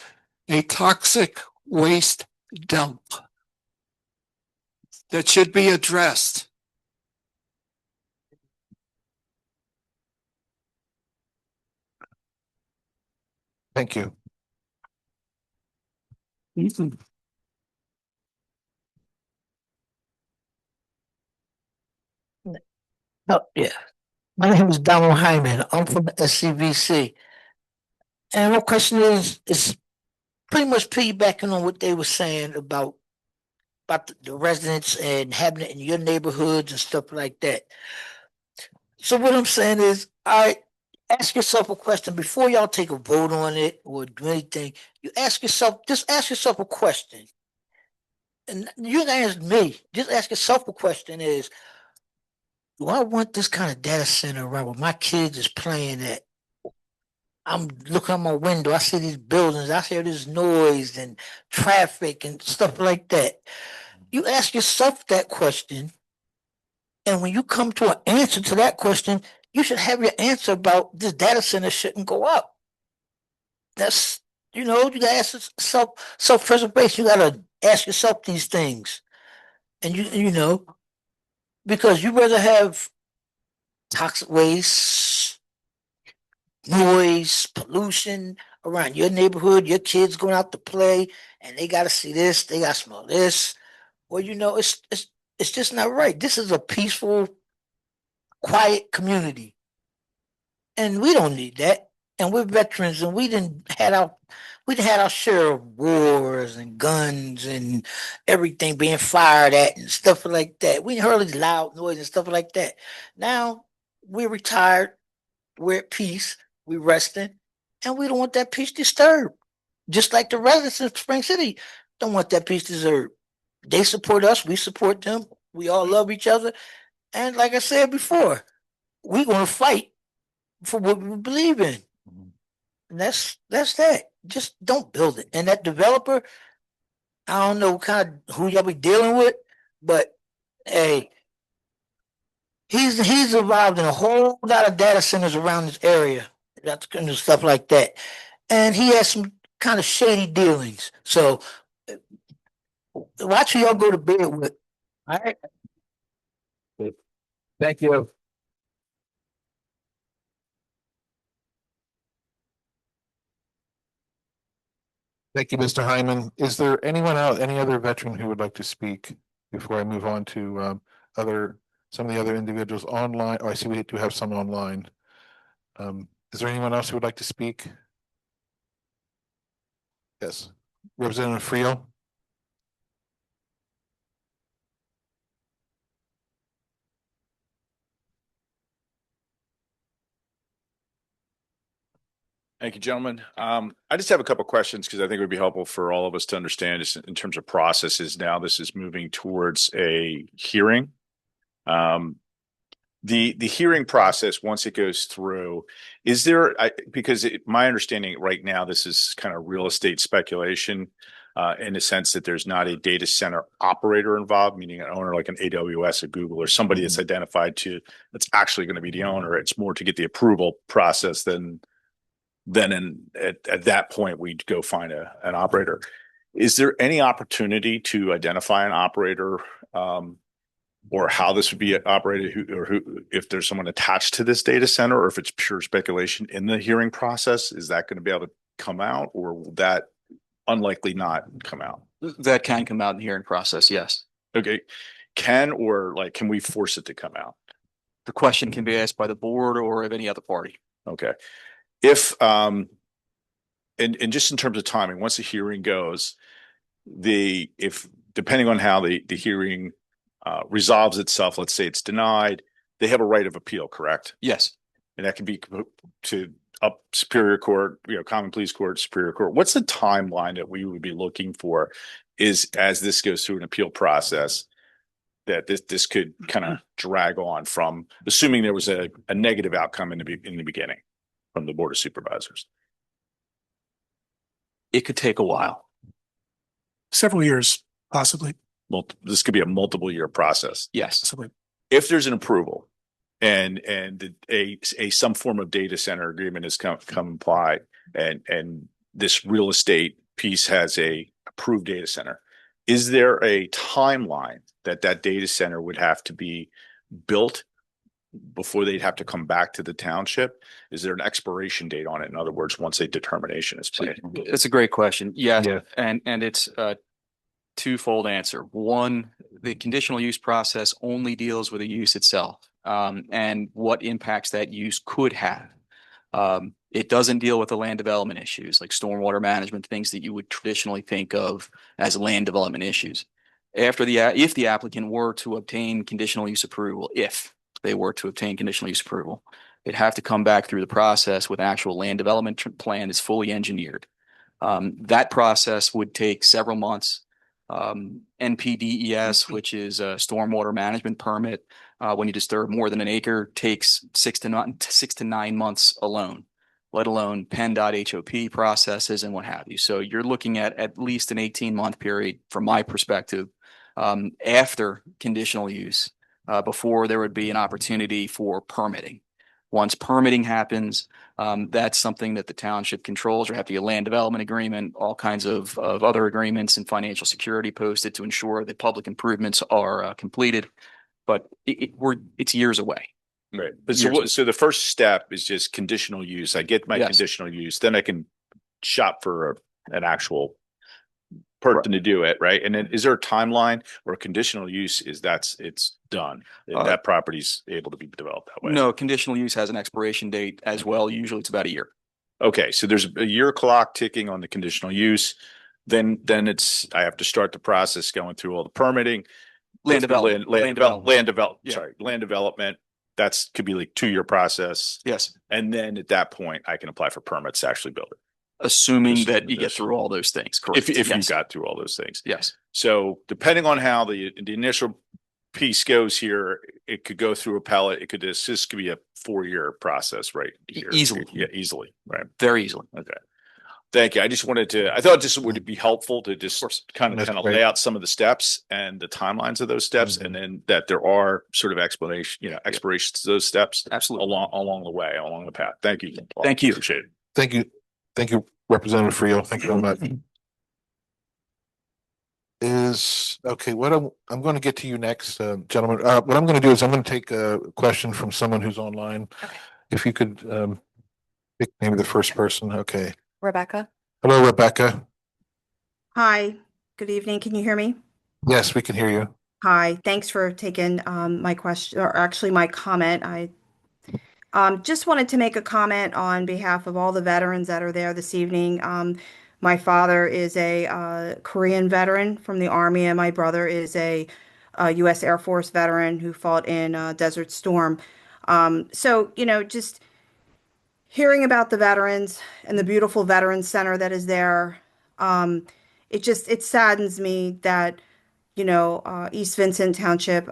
a toxic waste dump that should be addressed. Thank you. Oh, yeah. My name is Donald Hyman. I'm from the SCVC. And my question is pretty much piggybacking on what they were saying about the residents and having it in your neighborhoods and stuff like that. So what I'm saying is, ask yourself a question before y'all take a vote on it or do anything. Just ask yourself a question. And you can ask me, just ask yourself a question is, do I want this kind of data center around where my kids is playing at? I'm looking out my window, I see these buildings, I hear this noise and traffic and stuff like that. You ask yourself that question, and when you come to an answer to that question, you should have your answer about this data center shouldn't go up. That's, you gotta ask yourself self-preservation. You gotta ask yourself these things. And because you rather have toxic waste, noise, pollution around your neighborhood, your kids going out to play, and they gotta see this, they gotta smell this. Well, it's just not right. This is a peaceful, quiet community. And we don't need that. And we're veterans, and we didn't had our share of wars and guns and everything being fired at and stuff like that. We heard this loud noise and stuff like that. Now we're retired, we're at peace, we're resting, and we don't want that peace disturbed. Just like the residents of Spring City don't want that peace disturbed. They support us, we support them, we all love each other. And like I said before, we're gonna fight for what we believe in. And that's that. Just don't build it. And that developer, I don't know who y'all be dealing with, but hey, he's involved in a whole lot of data centers around this area. That's kind of stuff like that. And he has some kind of shady dealings. So watch who y'all go to bed with. All right. Thank you. Thank you, Mr. Hyman. Is there any other veteran who would like to speak before I move on to some of the other individuals online? Oh, I see we do have some online. Is there anyone else who would like to speak? Yes, Representative Frio. Thank you, gentlemen. I just have a couple of questions because I think it would be helpful for all of us to understand just in terms of processes. Now this is moving towards a hearing. The hearing process, once it goes through, is there, my understanding right now, this is kind of real estate speculation in the sense that there's not a data center operator involved, meaning an owner like an AWS, a Google, or somebody that's identified that's actually going to be the owner. It's more to get the approval process than at that point we'd go find an operator. Is there any opportunity to identify an operator or how this would be operated, who if there's someone attached to this data center, or if it's pure speculation in the hearing process? Is that going to be able to come out, or will that unlikely not come out? That can come out in the hearing process, yes. Okay. Can we force it to come out? The question can be asked by the board or of any other party. Okay. If and just in terms of timing, once the hearing goes, if depending on how the hearing resolves itself, let's say it's denied, they have a right of appeal, correct? Yes. And that can be to up Superior Court, Common Pleas Court, Superior Court. What's the timeline that we would be looking for as this goes through an appeal process, that this could kind of drag on from, assuming there was a negative outcome in the beginning from the Board of Supervisors? It could take a while. Several years, possibly. This could be a multiple year process. Yes. Possibly. If there's an approval and some form of data center agreement has come apply, and this real estate piece has a approved data center, is there a timeline that data center would have to be built before they'd have to come back to the township? Is there an expiration date on it? In other words, once a determination is made? It's a great question. Yeah. And it's a twofold answer. One, the conditional use process only deals with the use itself, and what impacts that use could have. It doesn't deal with the land development issues like stormwater management, things that you would traditionally think of as land development issues. If the applicant were to obtain conditional use approval, if they were to obtain conditional use approval, they'd have to come back through the process with actual land development plan is fully engineered. That process would take several months. NPDES, which is a stormwater management permit. When you disturb more than an acre, takes 6 to 9 months alone, let alone PennDOT HOP processes and what have you. So you're looking at least an 18-month period from my perspective, after conditional use, before there would be an opportunity for permitting. Once permitting happens, that's something that the township controls. There have to be a land development agreement, all kinds of other agreements and financial security posted to ensure that public improvements are completed. But it's years away. Right. But so the first step is just conditional use. I get my conditional use, then I can shop for an actual person to do it, right? And then is there a timeline or conditional use it's done? That property's able to be developed that way? No, conditional use has an expiration date as well. Usually it's about a year. Okay, so there's a year clock ticking on the conditional use. Then I have to start the process going through all the permitting. Land development. Sorry, land development. That's could be like 2-year process. Yes. And then at that point, I can apply for permits to actually build it. Assuming that you get through all those things, correct? If you got through all those things. Yes. So depending on how the initial piece goes here, it could go through appellate. This could be a 4-year process, right? Here. Easily. Yeah, easily. Right. Very easily. Okay. Thank you. I thought this would be helpful to just kind of lay out some of the steps and the timelines of those steps, and then that there are sort of expirations to those steps. Absolutely. Along the way, along the path. Thank you. Thank you. Appreciate it. Thank you. Thank you, Representative Frio. Thank you very much. I'm going to get to you next, gentlemen. What I'm going to do is I'm going to take a question from someone who's online. Okay. If you could pick maybe the first person. Okay. Rebecca? Hello, Rebecca. Hi, good evening. Can you hear me? Yes, we can hear you. Hi, thanks for taking my question, or actually my comment. I just wanted to make a comment on behalf of all the veterans that are there this evening. My father is a Korean veteran from the Army, and my brother is a U.S. Air Force veteran who fought in Desert Storm. So, just hearing about the veterans and the beautiful Veterans Center that is there, it saddens me that, East Vincent Township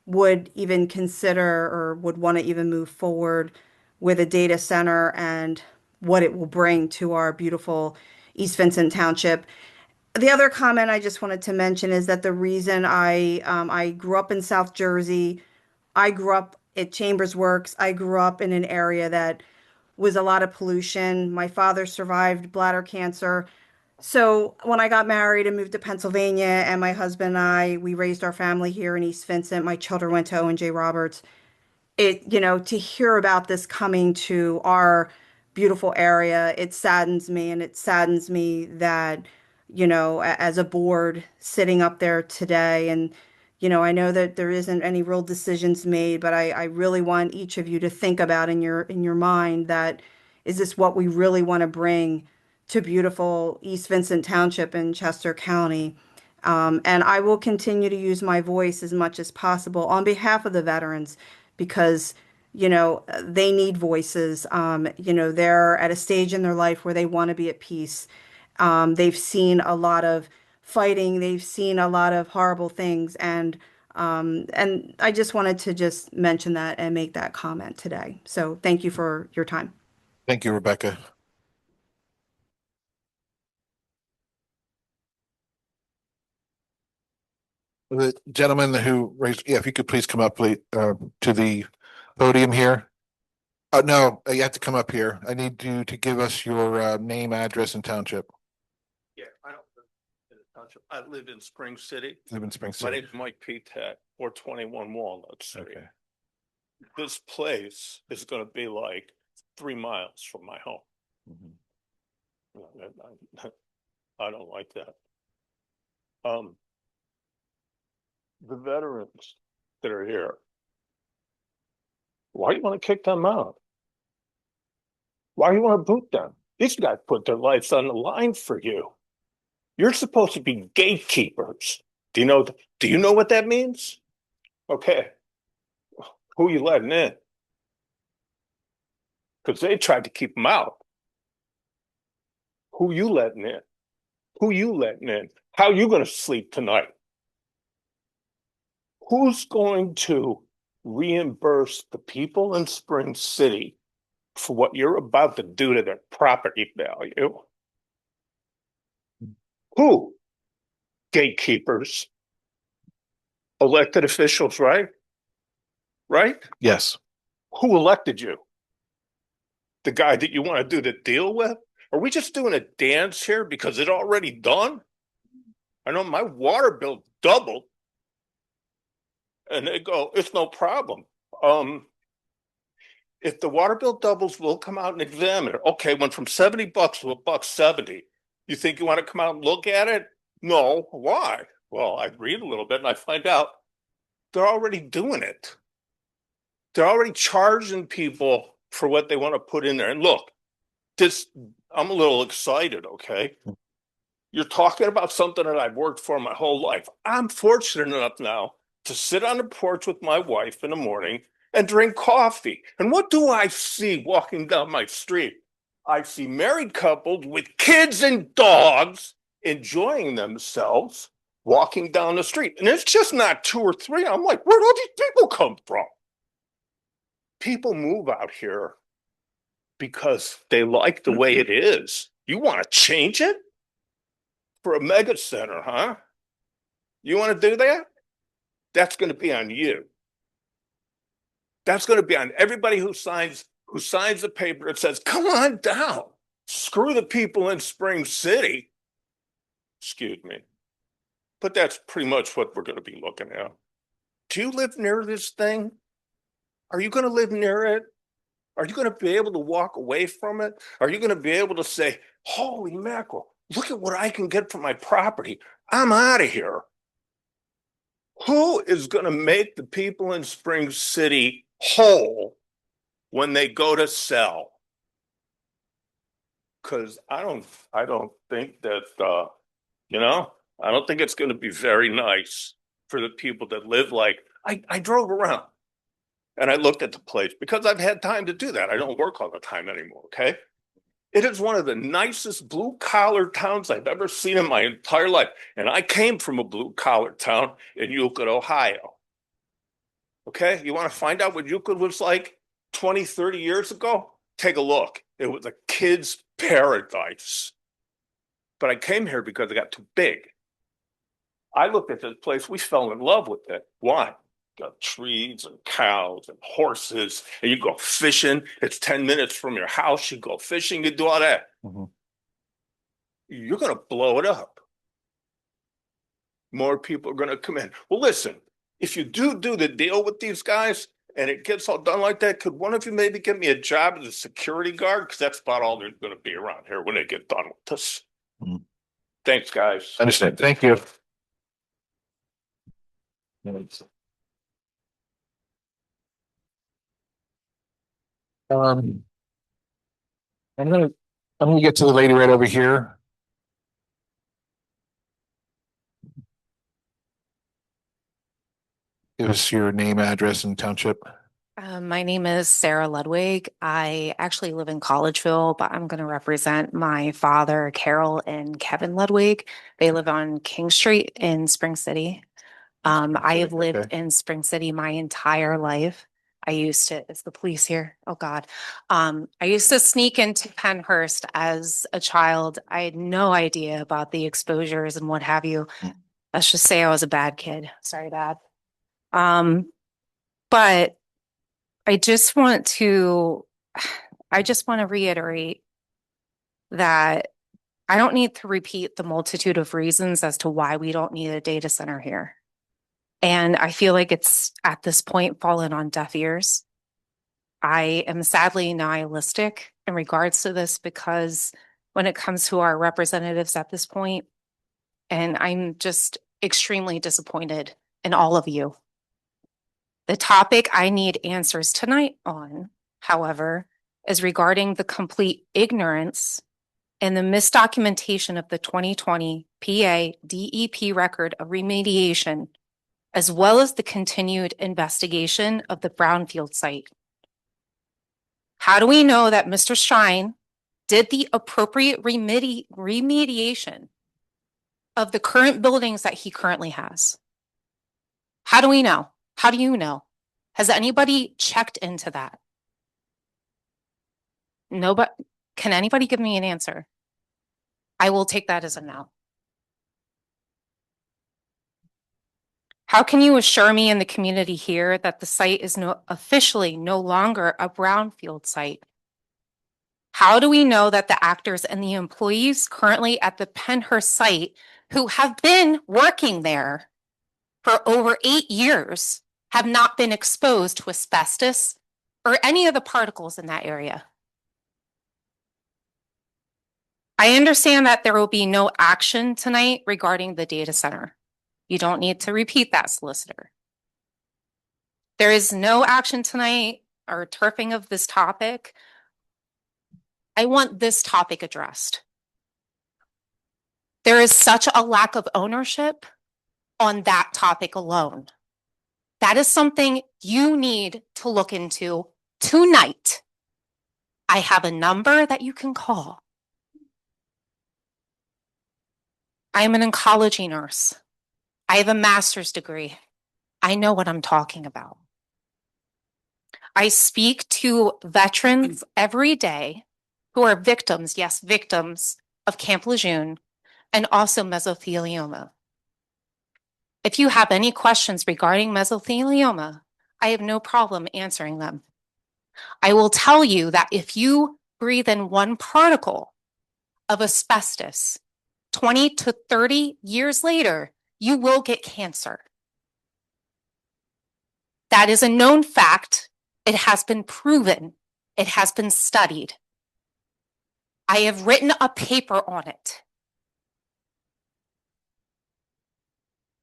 would even consider or would want to even move forward with a data center and what it will bring to our beautiful East Vincent Township. The other comment I just wanted to mention is that the reason I grew up in South Jersey, I grew up at Chambers Works. I grew up in an area that was a lot of pollution. My father survived bladder cancer. So when I got married and moved to Pennsylvania, and my husband and we raised our family here in East Vincent. My children went to Owen J. Roberts. To hear about this coming to our beautiful area, it saddens me, and it saddens me that, as a board sitting up there today, and I know that there isn't any real decisions made, but I really want each of you to think about in your mind that, is this what we really want to bring to beautiful East Vincent Township in Chester County? And I will continue to use my voice as much as possible on behalf of the veterans, because, they need voices. They're at a stage in their life where they want to be at peace. They've seen a lot of fighting. They've seen a lot of horrible things. And I just wanted to just mention that and make that comment today. So thank you for your time. Thank you, Rebecca. The gentleman who raised, if you could please come up, please, to the podium here. No, you have to come up here. I need you to give us your name, address, and township. Yeah, I don't live in the township. I live in Spring City. Live in Spring My City. name's Mike Petak, 421 Walnut Street. Okay. This place is gonna be like 3 miles from my home. I don't like that. The veterans that are here, why do you want to kick them out? Why do you want to boot them? These guys put their lives on the line for you. You're supposed to be gatekeepers. Do you know what that means? Okay. Who you letting in? Because they tried to keep them out. Who you letting in? Who you letting in? How you gonna sleep tonight? Who's going to reimburse the people in Spring City for what you're about to do to their property value? Who? Gatekeepers. Elected officials, right? Right? Yes. Who elected you? The guy that you want to do the deal with? Are we just doing a dance here because it's already done? I know my water bill doubled. And they go, it's no problem. If the water bill doubles, we'll come out and examine it. Okay, went from $70 to $1.70. You think you want to come out and look at it? No. Why? Well, I read a little bit and I find out they're already doing it. They're already charging people for what they want to put in there. And look, I'm a little excited, okay? You're talking about something that I've worked for my whole life. I'm fortunate enough now to sit on the porch with my wife in the morning and drink coffee. And what do I see walking down my street? I see married couples with kids and dogs enjoying themselves walking down the street. And it's just not two or three. I'm like, where do these people come from? People move out here because they like the way it is. You want to change it? For a mega center, huh? You want to do that? That's going to be on you. That's going to be on everybody who signs the paper that says, come on down. Screw the people in Spring City. Excuse me. But that's pretty much what we're going to be looking at. Do you live near this thing? Are you going to live near it? Are you going to be able to walk away from it? Are you going to be able to say, holy mackerel, look at what I can get for my property. I'm out of here. Who is going to make the people in Spring City whole when they go to sell? Because I don't think that, I don't think it's going to be very nice for the people that live like, I drove around and I looked at the place because I've had time to do that. I don't work all the time anymore, okay? It is one of the nicest blue-collar towns I've ever seen in my entire life. And I came from a blue-collar town in Euclid, Ohio. Okay? You want to find out what Euclid was like 20, 30 years ago? Take a look. It was a kid's paradise. But I came here because it got too big. I looked at this place. We fell in love with it. Why? Got trees and cows and horses, and you go fishing. It's 10 minutes from your house. You go fishing, you do all that. Mm-hmm. You're going to blow it up. More people are going to come in. Well, listen, if you do the deal with these guys and it gets all done like that, could one of you maybe give me a job as a security guard? Because that's about all there's going to be around here when they get done with this. Mm-hmm. Thanks, guys. Understand. Thank you. I'm gonna get to the lady right over here. Give us your name, address, and township. My name is Sarah Ludwig. I actually live in Collegeville, but I'm going to represent my father, Carol and Kevin Ludwig. They live on King Street in Spring City. I have lived in Spring City my entire life. Is the police here? Oh God. I used to sneak into Penhurst as a child. I had no idea about the exposures and what have you. Let's just say I was a bad kid. Sorry, Dad. But I just want to reiterate that I don't need to repeat the multitude of reasons as to why we don't need a data center here. And I feel like it's at this point fallen on deaf ears. I am sadly nihilistic in regards to this because when it comes to our representatives at this point, and I'm just extremely disappointed in all of you. The topic I need answers tonight on, however, is regarding the complete ignorance and the misdocumentation of the 2020 PA DEP record of remediation, as well as the continued investigation of the brownfield site. How do we know that Mr. Shine did the appropriate remediation of the current buildings that he currently has? How do we know? How do you know? Has anybody checked into that? Nobody. Can anybody give me an answer? I will take that as a no. How can you assure me in the community here that the site is officially no longer a brownfield site? How do we know that the actors and the employees currently at the Pennhurst site who have been working there for over 8 years have not been exposed to asbestos or any of the particles in that area? I understand that there will be no action tonight regarding the data center. You don't need to repeat that, solicitor. There is no action tonight or turfing of this topic. I want this topic addressed. There is such a lack of ownership on that topic alone. That is something you need to look into tonight. I have a number that you can call. I am an oncology nurse. I have a master's degree. I know what I'm talking about. I speak to veterans every day who are victims, yes, victims of Camp Lejeune and also mesothelioma. If you have any questions regarding mesothelioma, I have no problem answering them. I will tell you that if you breathe in one particle of asbestos, 20 to 30 years later, you will get cancer. That is a known fact. It has been proven. It has been studied. I have written a paper on it.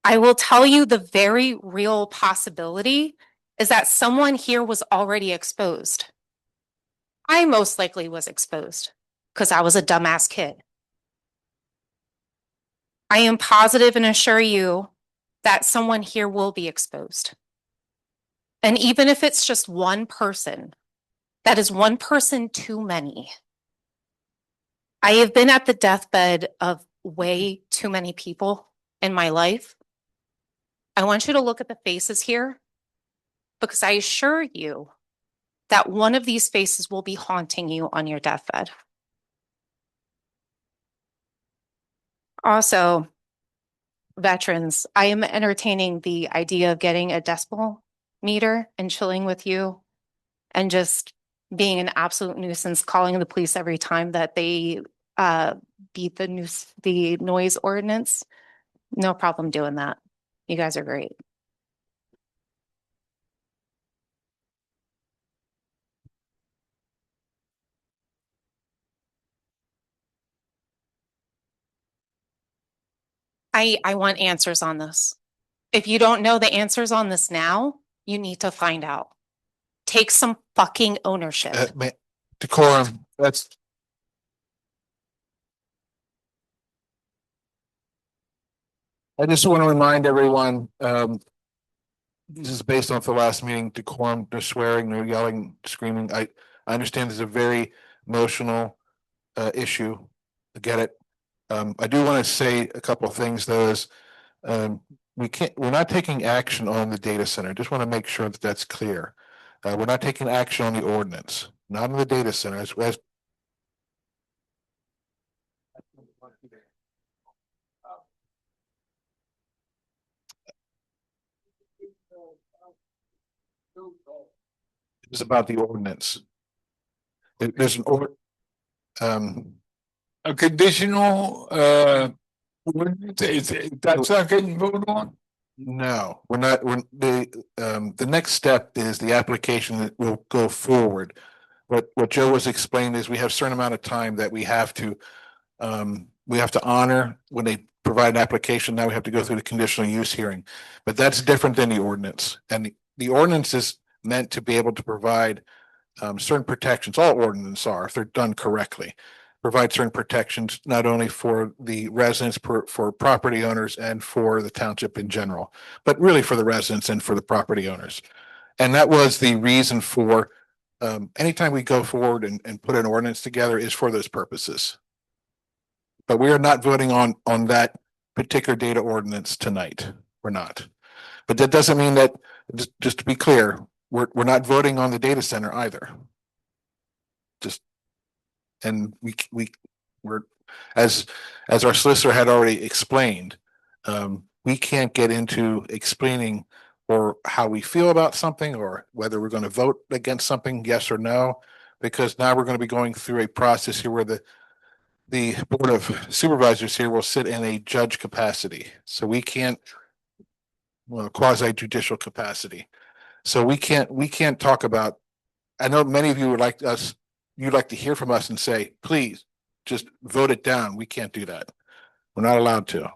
I will tell you the very real possibility is that someone here was already exposed. I most likely was exposed because I was a dumbass kid. I am positive and assure you that someone here will be exposed. And even if it's just one person, that is one person too many. I have been at the deathbed of way too many people in my life. I want you to look at the faces here because I assure you that one of these faces will be haunting you on your deathbed. Also, veterans, I am entertaining the idea of getting a decibel meter and chilling with you and just being an absolute nuisance, calling the police every time that they beat the noise ordinance. No problem doing that. You guys are great. I want answers on this. If you don't know the answers on this now, you need to find out. Take some fucking ownership. Decorum, that's. I just want to remind everyone, this is based off the last meeting, decorum, no swearing, no yelling, screaming. I understand there's a very emotional issue. I get it. I do want to say a couple of things though is, we're not taking action on the data center. Just want to make sure that that's clear. We're not taking action on the ordinance, not on the data center as it's about the ordinance. There's an a conditional, that's not getting voted on? no, we're not, the next step is the application that will go forward. What Joe was explaining is we have a certain amount of time that we have to honor when they provide an application. Now we have to go through the conditional use hearing, but that's different than the ordinance. And the ordinance is meant to be able to provide certain protections. All ordinances are, if they're done correctly, provide certain protections, not only for the residents, for property owners and for the township in general, but really for the residents and for the property owners. And that was the reason for anytime we go forward and put an ordinance together is for those purposes. But we are not voting on that particular data ordinance tonight. We're not. But that doesn't mean that, just to be clear, we're not voting on the data center either. Just, and we're, as our solicitor had already explained, we can't get into explaining or how we feel about something or whether we're going to vote against something, yes or no, because now we're going to be going through a process here where the Board of Supervisors here will sit in a judge capacity. So we can't, well, quasi judicial capacity. So we can't talk about, I know many of you would like us, you'd like to hear from us and say, please just vote it down. We can't do that. We're not allowed to.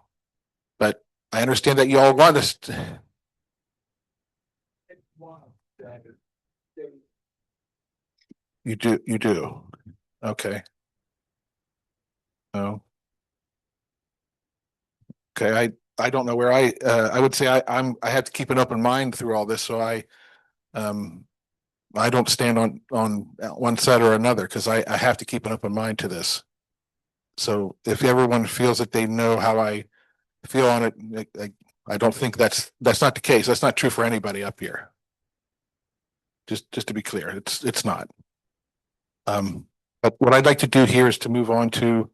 But I understand that you all want us to. You do. Okay. Oh. Okay, I don't know where I would say I have to keep an open mind through all this, so I don't stand on one side or another because I have to keep an open mind to this. So if everyone feels that they know how I feel on it, I don't think that's not the case. That's not true for anybody up here. Just to be clear, it's not. But what I'd like to do here is to move on to,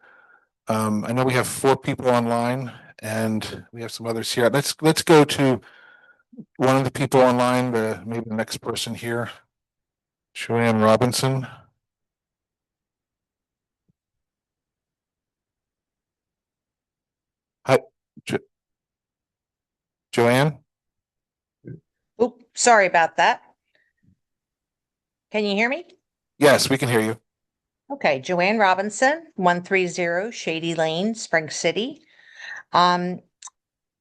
I know we have 4 people online and we have some others here. Let's go to one of the people online, maybe the next person here, Joanne Robinson. Hi, Joanne? Oop, sorry about that. Can you hear me? Yes, we can hear you. Okay, Joanne Robinson, 130 Shady Lane, Spring City. I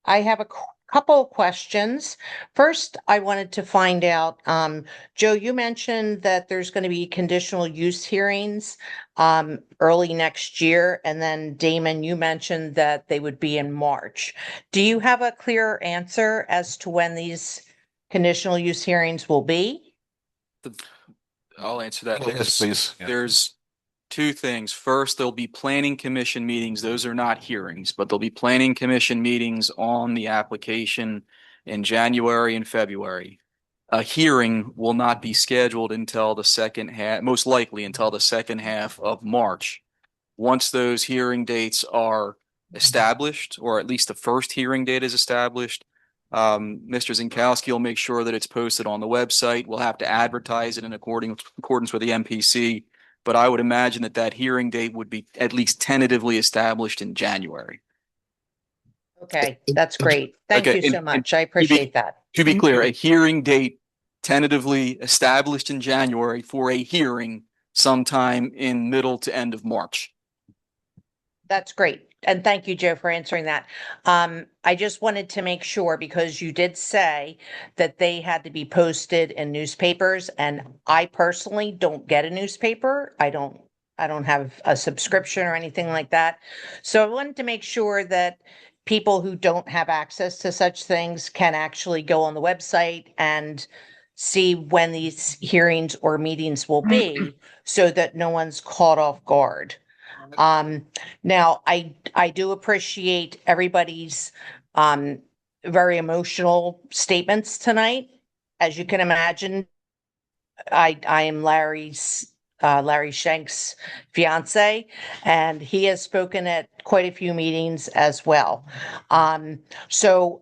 have a couple of questions. First, I wanted to find out, Joe, you mentioned that there's going to be conditional use hearings early next year, and then Damon, you mentioned that they would be in March. Do you have a clear answer as to when these conditional use hearings will be? I'll answer that. Yes, please. Yeah. There's 2 things. First, there'll be planning commission meetings. Those are not hearings, but there'll be planning commission meetings on the application in January and February. A hearing will not be scheduled until the second half, most likely until the second half of March. Once those hearing dates are established, or at least the first hearing date is established, Mr. Zinkowski will make sure that it's posted on the website. We'll have to advertise it in accordance with the MPC. But I would imagine that hearing date would be at least tentatively established in January. Okay, that's great. Thank you so much. I appreciate that. To be clear, a hearing date tentatively established in January for a hearing sometime in middle to end of March. That's great. And thank you, Joe, for answering that. I just wanted to make sure because you did say that they had to be posted in newspapers, and I personally don't get a newspaper. I don't have a subscription or anything like that. So I wanted to make sure that people who don't have access to such things can actually go on the website and see when these hearings or meetings will be so that no one's caught off guard. Now I do appreciate everybody's very emotional statements tonight. As you can imagine, I am Larry Shank's fiance, and he has spoken at quite a few meetings as well. So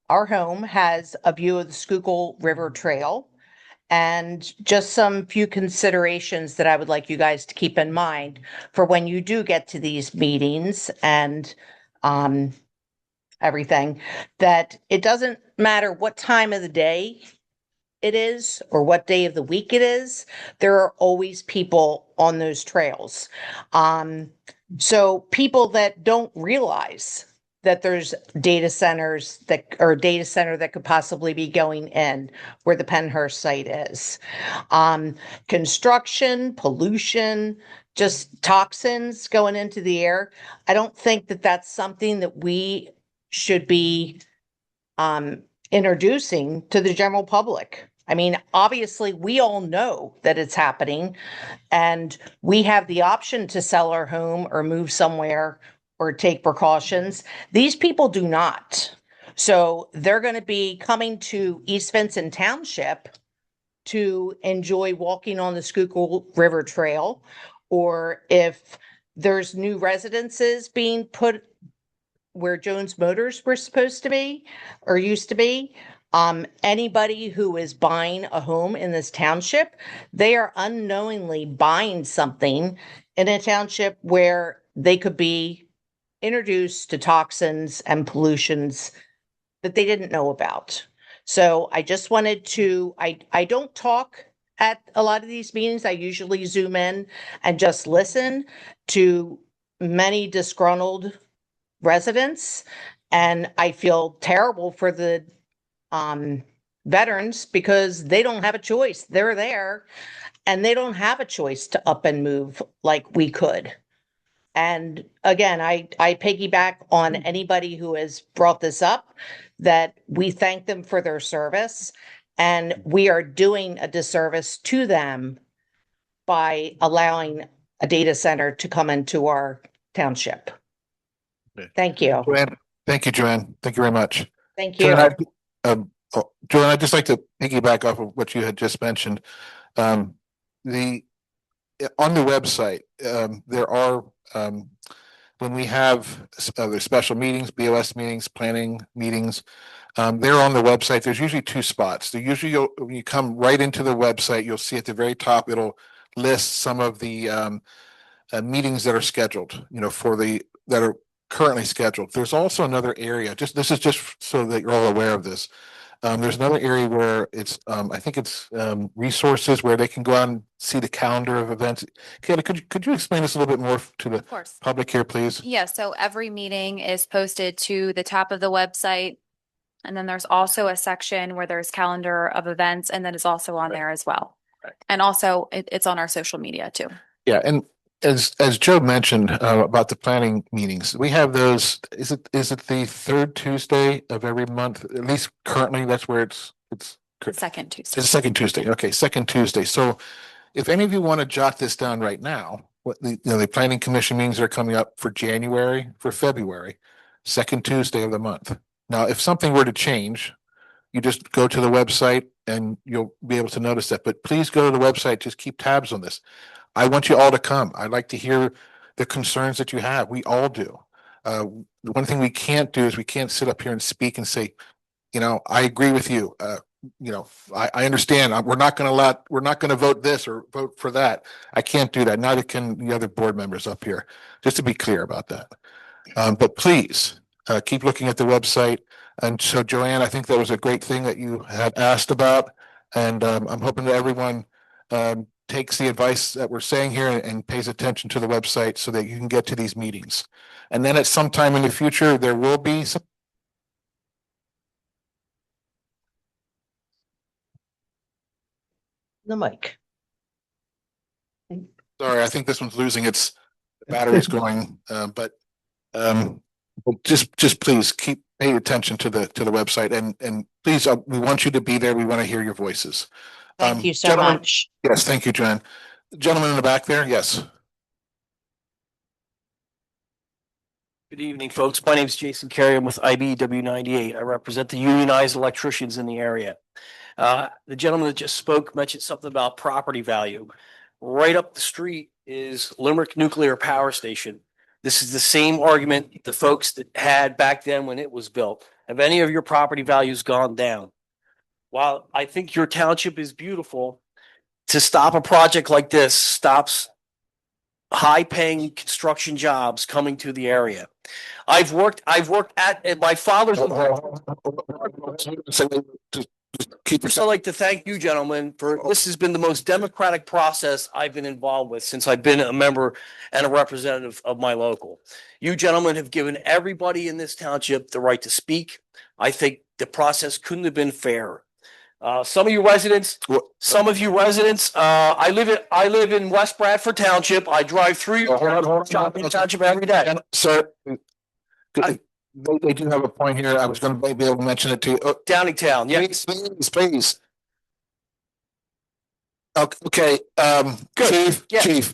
our home has a view of the Schuylkill River Trail. And just some few considerations that I would like you guys to keep in mind for when you do get to these meetings and everything, that it doesn't matter what time of the day it is or what day of the week it is, there are always people on those trails. So people that don't realize that there's data center that could possibly be going in where the Pennhurst site is. Construction, pollution, just toxins going into the air. I don't think that that's something that we should be introducing to the general public. I mean, obviously, we all know that it's happening, and we have the option to sell our home or move somewhere or take precautions. These people do not. So they're going to be coming to East Vincent Township to enjoy walking on the Schuylkill River Trail, or if there's new residences being put where Jones Motors were supposed to be or used to be, anybody who is buying a home in this township, they are unknowingly buying something in a township where they could be introduced to toxins and pollutions that they didn't know about. So I just wanted to, I don't talk at a lot of these meetings. I usually zoom in and just listen to many disgruntled residents. And I feel terrible for the veterans because they don't have a choice. They're there and they don't have a choice to up and move like we could. And again, I piggyback on anybody who has brought this up, that we thank them for their service, and we are doing a disservice to them by allowing a data center to come into our township. Thank you. Joanne, thank you, Joanne. Thank you very much. Thank you. Joanne, I'd just like to piggyback off of what you had just mentioned. On the website, there are when we have the special meetings, BOS meetings, planning meetings, they're on the website. There's usually two spots. There usually when you come right into the website, you'll see at the very top, it'll list some of the meetings that are scheduled, that are currently scheduled. There's also another area, this is just so that you're all aware of this. There's another area where it's, I think it's resources where they can go out and see the calendar of events. Kayla, could you explain this a little bit more to the public here, please? Yeah, so every meeting is posted to the top of the website. And then there's also a section where there's calendar of events, and then it's also on there as well. And also it's on our social media too. Yeah, and as Joe mentioned about the planning meetings, we have those. Is it the third Tuesday of every month? At least currently, that's where it's Second Tuesday. It's second Tuesday. Okay, second Tuesday. So, if any of you want to jot this down right now, what the planning commission meetings are coming up for January, for February, second Tuesday of the month. Now, if something were to change, you just go to the website and you'll be able to notice that. But please go to the website. Just keep tabs on this. I want you all to come. I'd like to hear the concerns that you have. We all do. The one thing we can't do is we can't sit up here and speak and say, I agree with you. I understand. We're not going to vote this or vote for that. I can't do that. Neither can the other board members up here, just to be clear about that. But please keep looking at the website. And so, Joanne, I think that was a great thing that you had asked about. And I'm hoping that everyone takes the advice that we're saying here and pays attention to the website so that you can get to these meetings. And then at some time in the future, there will be some. The mic. Sorry, I think this one's losing its batteries going, but just please keep paying attention to the website and please, we want you to be there. We want to hear your voices. Thank you so much. Yes, thank you, Joanne. Gentleman in the back there, yes. Good evening, folks. My name is Jason Carey. I'm with IBW 98. I represent the unionized electricians in the area. The gentleman that just spoke mentioned something about property value. Right up the street is Limerick Nuclear Power Station. This is the same argument the folks that had back then when it was built. Have any of your property values gone down? While I think your township is beautiful, to stop a project like this stops high-paying construction jobs coming to the area. I've worked at my father's. I'd like to thank you, gentlemen, for this has been the most democratic process I've been involved with since I've been a member and a representative of my local. You gentlemen have given everybody in this township the right to speak. I think the process couldn't have been fairer. Some of you residents, I live in West Bradford Township. I drive through your shopping township every day. Sir, they do have a point here. I was going to be able to mention it to you. Downingtown, yeah. Please. Okay, Good. Chief,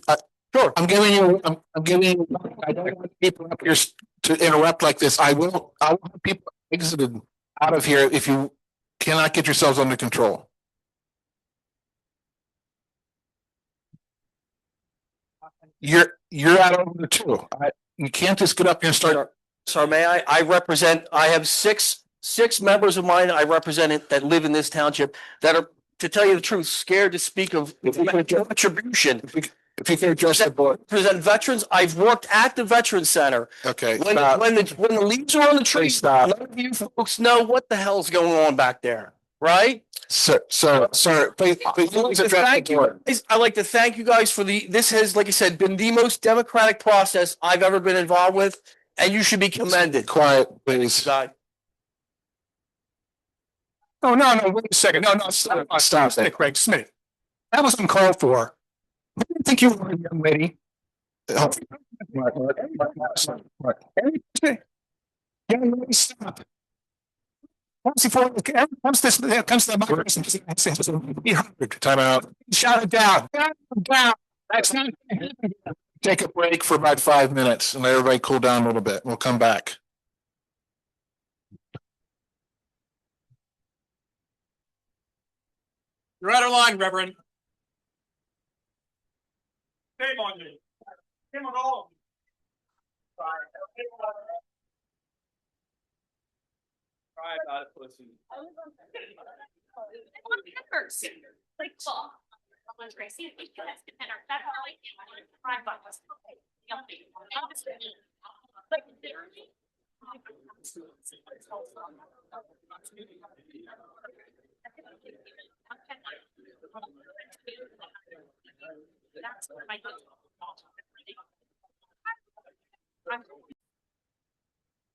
Sure. I'm giving you, I'm giving you, I don't want people up here to interrupt like this. I will have people exited out of here if you cannot get yourselves under control. You're out over too. You can't just get up here and start. So may I have six members of mine I represent that live in this township that are, to tell you the truth, scared to speak of contribution. If you can address the board. Present veterans. I've worked at the Veterans Center. Okay. When the leaves are on the trees, none of you folks know what the hell's going on back there, right? Sir, please Thank you. I'd like to thank you guys for this has, like I said, been the most democratic process I've ever been involved with, and you should be commended. Quiet, please. Oh, no, wait a second. No, stop that, Craig Smith. That was uncalled for. I didn't think you were a young lady. Young lady, stop. Once comes to the microphone, time out. Shout it down. Down. That's not. Take a break for about 5 minutes and let everybody cool down a little bit. We'll come back. You're out of line, Reverend. Shame on you. Shame on all of you. Try about it, pussy.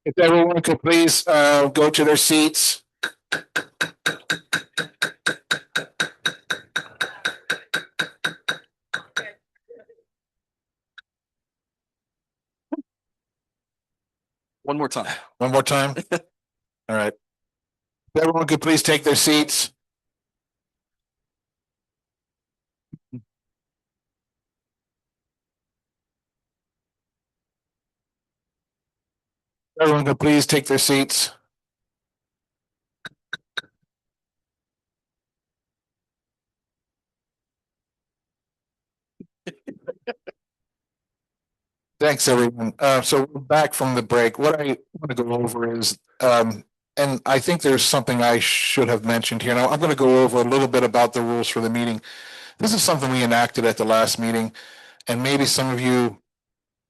If everyone could please go to their seats. One more time. One more time. All right. If everyone could please take their seats. Everyone could please take their seats. Thanks, everyone. So we're back from the break. What I want to go over is, and I think there's something I should have mentioned here. Now, I'm going to go over a little bit about the rules for the meeting. This is something we enacted at the last meeting, and maybe some of you,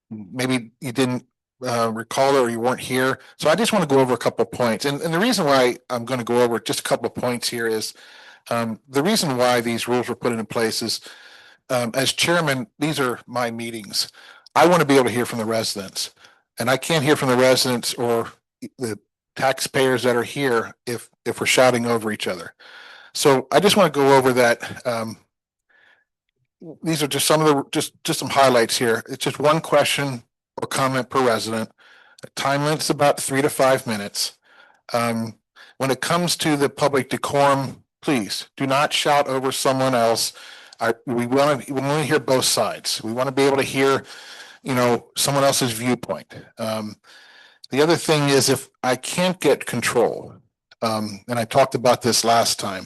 maybe you didn't recall it or you weren't here. So I just want to go over a couple of points. And the reason why I'm going to go over just a couple of points here is the reason why these rules were put into place is, as chairman, these are my meetings. I want to be able to hear from the residents, and I can't hear from the residents or the taxpayers that are here if we're shouting over each other. So I just want to go over that. These are just some of the just some highlights here. It's just one question or comment per resident. Time limit's about 3 to 5 minutes. When it comes to the public decorum, please do not shout over someone else. We want to hear both sides. We want to be able to hear, someone else's viewpoint. The other thing is, if I can't get control, and I talked about this last time,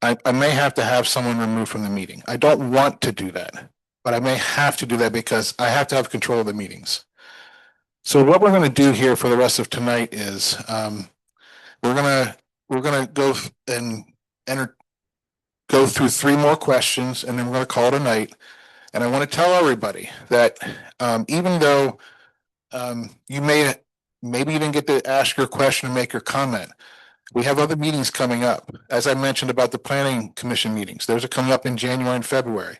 I may have to have someone removed from the meeting. I don't want to do that, but I may have to do that because I have to have control of the meetings. So what we're going to do here for the rest of tonight is we're gonna go and go through 3 more questions, and then we're going to call it a night. And I want to tell everybody that even though you maybe you didn't get to ask your question and make your comment, we have other meetings coming up. As I mentioned about the planning commission meetings, those are coming up in January and February.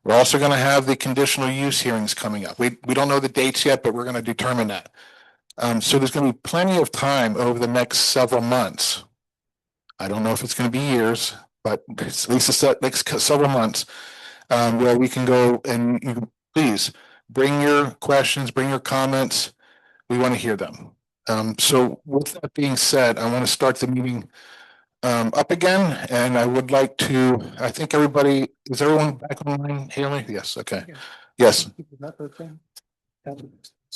We're also going to have the conditional use hearings coming up. We don't know the dates yet, but we're going to determine that. So there's going to be plenty of time over the next several months. I don't know if it's going to be years, but at least the next several months where we can go and you can please bring your questions, bring your comments. We want to hear them. So with that being said, I want to start the meeting up again, and I would like to, I think everybody, is everyone back online, Haley? Yes, okay. Yes,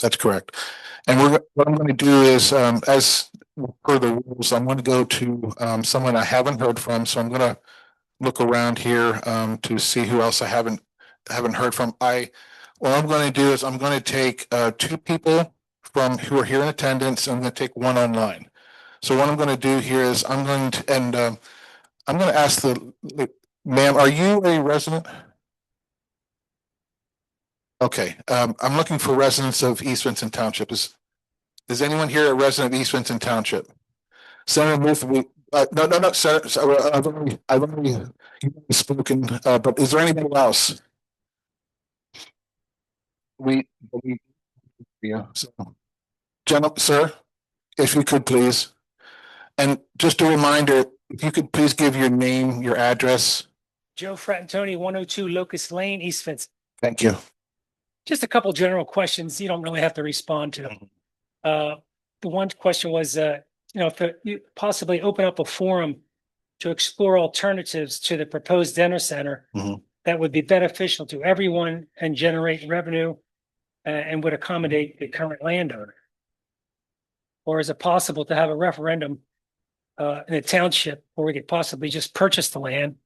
that's correct. And what I'm going to do is, as per the rules, I'm going to go to someone I haven't heard from. So I'm going to look around here to see who else I haven't heard from. What I'm going to do is I'm going to take two people from who are here in attendance. I'm going to take one online. So what I'm going to do here is I'm going to ask ma'am, are you a resident? Okay, I'm looking for residents of East Vincent Township. Is anyone here a resident of East Vincent Township? Senator Muth, no, Senator, I've already spoken, but is there anybody else? Yeah. So, sir, if you could please, and just a reminder, if you could please give your name, your address. Joe Fratantoni, 102 Locust Lane, East Vincent. Thank you. Just a couple general questions you don't really have to respond to. The one question was, if you possibly open up a forum to explore alternatives to the proposed dinner center that would be beneficial to everyone and generate revenue and would accommodate the current landowner? Or is it possible to have a referendum in a township where we could possibly just purchase the land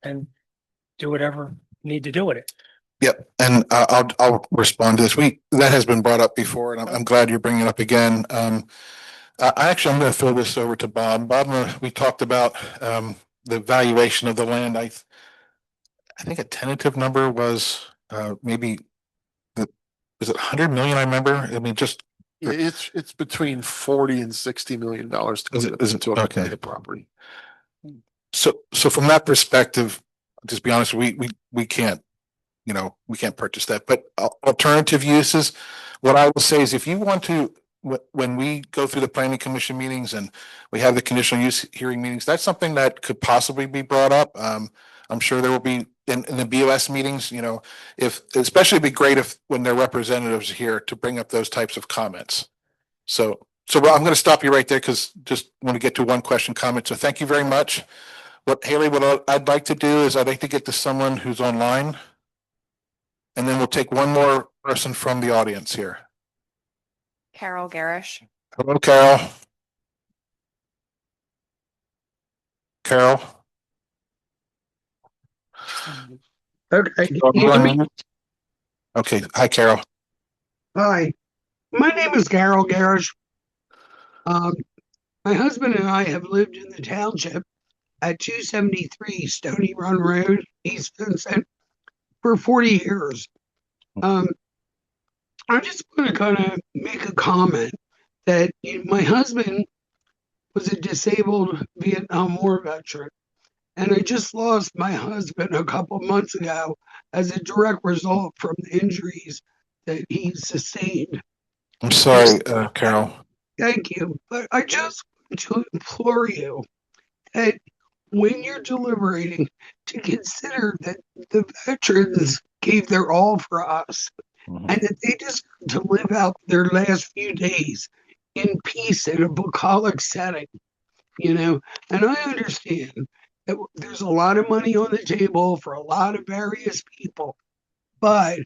and do whatever we need to do with it? Yep, and I'll respond to this. That has been brought up before, and I'm glad you're bringing it up again. I'm going to throw this over to Bob. Bob, we talked about the valuation of the land. I think a tentative number was maybe was it 100 million? I remember. I mean, just it's between 40 and 60 million dollars to acquire the property. So from that perspective, just be honest, we can't. We can't purchase that, but alternative uses, what I will say is if you want to, when we go through the planning commission meetings and we have the conditional use hearing meetings, that's something that could possibly be brought up. I'm sure there will be in the BOS meetings, especially it'd be great if when their representatives are here to bring up those types of comments. So I'm going to stop you right there because just want to get to one question comment. So thank you very much. Haley, what I'd like to do is I'd like to get to someone who's online. And then we'll take one more person from the audience here. Carol Garish. Hello, Carol. Carol. Okay. Can you hear me? Okay. Hi, Carol. Hi. My name is Carol Garish. My husband and I have lived in the township at 273 Stony Run Road, East Vincent, for 40 years. I just want to kind of make a comment that my husband was a disabled Vietnam War veteran, and I just lost my husband a couple months ago as a direct result from the injuries that he sustained. I'm sorry, Carol. Thank you, but I just want to implore you that when you're deliberating, to consider that the veterans gave their all for us and that they deserve to live out their last few days in peace in a bucolic setting, and I understand that there's a lot of money on the table for a lot of various people, but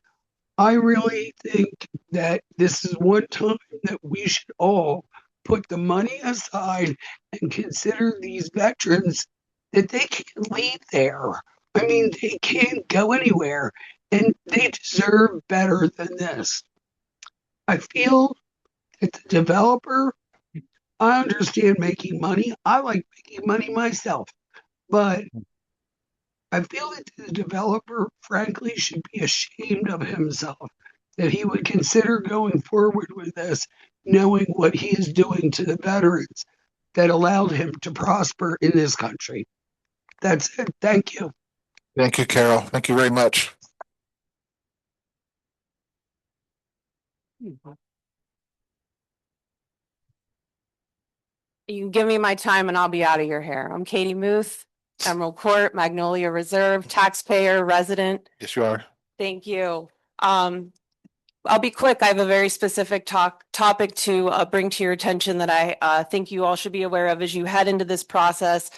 I really think that this is one time that we should all put the money aside and consider these veterans that they can't leave there. I mean, they can't go anywhere, and they deserve better than this. I feel that the developer, I understand making money. I like making money myself, but I feel that the developer, frankly, should be ashamed of himself that he would consider going forward with this, knowing what he is doing to the veterans that allowed him to prosper in this country. That's it. Thank you. Thank you, Carol. Thank you very much. You can give me my time and I'll be out of your hair. I'm Katie Muth, Emerald Court, Magnolia Reserve, taxpayer, resident. Yes, you are. Thank you. I'll be quick. I have a very specific topic to bring to your attention that I think you all should be aware of as you head into this process.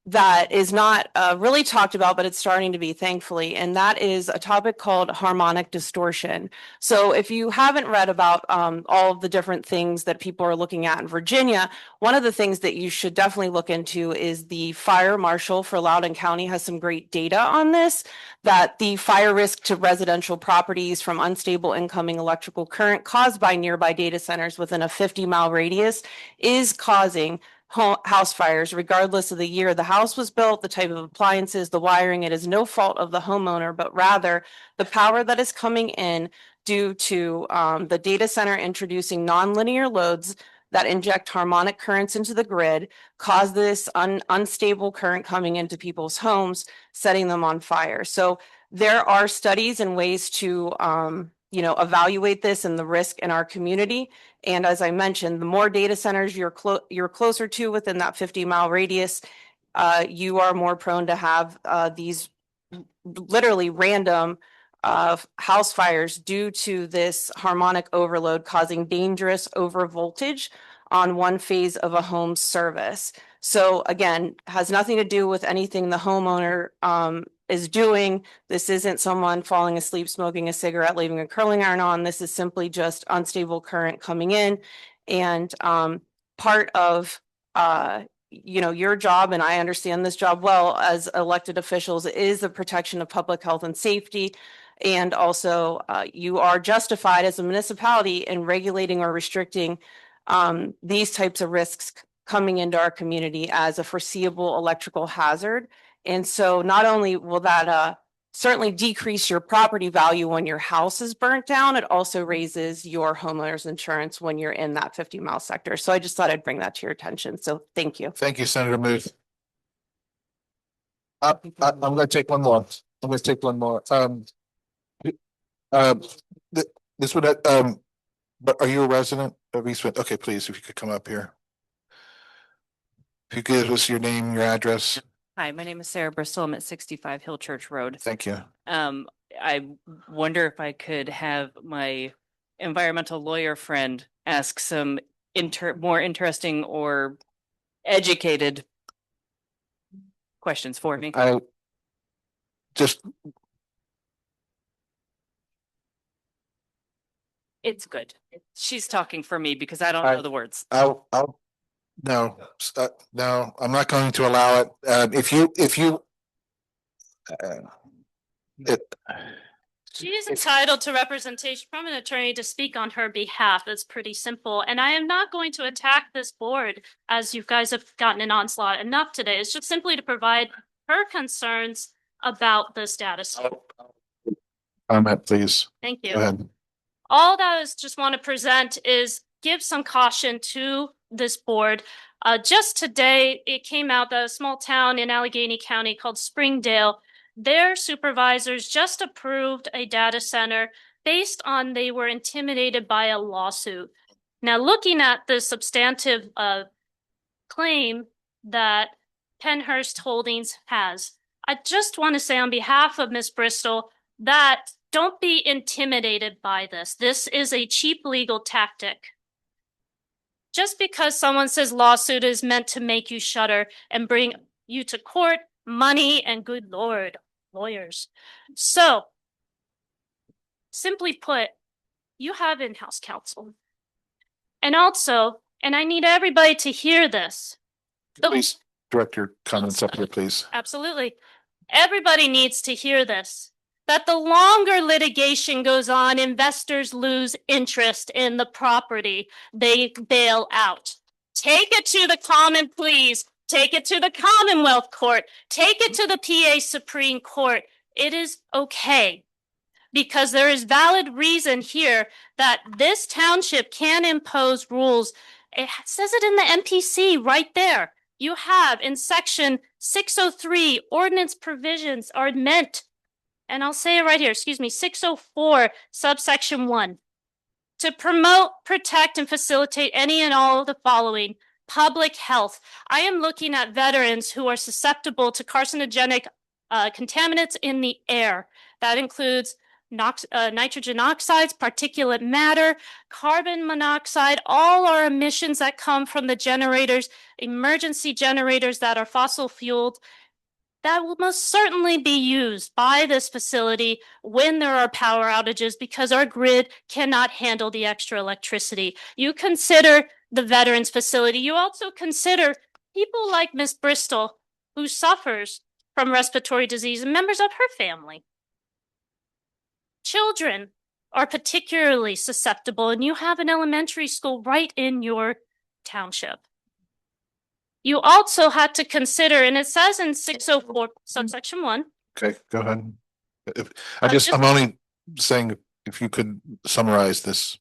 that is not really talked about, but it's starting to be, thankfully, and that is a topic called harmonic distortion. So if you haven't read about all of the different things that people are looking at in Virginia, one of the things that you should definitely look into is the fire marshal for Loudoun County has some great data on this, that the fire risk to residential properties from unstable incoming electrical current caused by nearby data centers within a 50-mile radius is causing house fires, regardless of the year the house was built, the type of appliances, the wiring. It is no fault of the homeowner, but rather the power that is coming in due to the data center introducing nonlinear loads that inject harmonic currents into the grid, cause this unstable current coming into people's homes, setting them on fire. So there are studies and ways to evaluate this and the risk in our community. And as I mentioned, the more data centers you're closer to within that 50-mile radius, you are more prone to have these literally random house fires due to this harmonic overload causing dangerous overvoltage on one phase of a home's service. So again, has nothing to do with anything the homeowner is doing. This isn't someone falling asleep, smoking a cigarette, leaving a curling iron on. This is simply just unstable current coming in. And part of your job, and I understand this job well as elected officials, is the protection of public health and safety. And also you are justified as a municipality in regulating or restricting these types of risks coming into our community as a foreseeable electrical hazard. And so not only will that certainly decrease your property value when your house is burnt down, it also raises your homeowner's insurance when you're in that 50-mile sector. So I just thought I'd bring that to your attention. So thank you. Thank you, Senator Muth. I'm going to take one more. This would, but are you a resident of Eastwood? Okay, please, if you could come up here. If you give us your name, your address. Hi, my name is Sarah Bristol. I'm at 65 Hill Church Road. Thank you. I wonder if I could have my environmental lawyer friend ask some more interesting or educated questions for me. It's good. She's talking for me because I don't know the words. No, I'm not going to allow it. She is entitled to representation from an attorney to speak on her behalf. That's pretty simple. And I am not going to attack this board as you guys have gotten an onslaught enough today. It's just simply to provide her concerns about the status. Comment, please. Thank you. Go ahead. All that I just want to present is give some caution to this board. Just today, it came out that a small town in Allegheny County called Springdale, their supervisors just approved a data center based on they were intimidated by a lawsuit. Now, looking at the substantive claim that Pennhurst Holdings has, I just want to say on behalf of Ms. Bristol that don't be intimidated by this. This is a cheap legal tactic. Just because someone says lawsuit is meant to make you shudder and bring you to court, money, and good Lord, lawyers. So, simply put, you have in-house counsel. And also, and I need everybody to hear this. Please direct your comments up here, please. Absolutely. Everybody needs to hear this. That the longer litigation goes on, investors lose interest in the property. They bail out. Take it to the common pleas. Take it to the Commonwealth Court. Take it to the PA Supreme Court. It is okay. Because there is valid reason here that this township can impose rules. It says it in the MPC right there. You have in section 603, ordinance provisions are meant, and I'll say it right here, 604, subsection 1, to promote, protect, and facilitate any and all of the following. Public health. I am looking at veterans who are susceptible to carcinogenic contaminants in the air. That includes nitrogen oxides, particulate matter, carbon monoxide, all are emissions that come from the generators, emergency generators that are fossil fueled. That will most certainly be used by this facility when there are power outages because our grid cannot handle the extra electricity. You consider the veterans facility. You also consider people like Miss Bristol, who suffers from respiratory disease, and members of her family. Children are particularly susceptible, and you have an elementary school right in your township. You also had to consider, and it says in 604 subsection 1. Okay, go ahead. I'm only saying if you could summarize this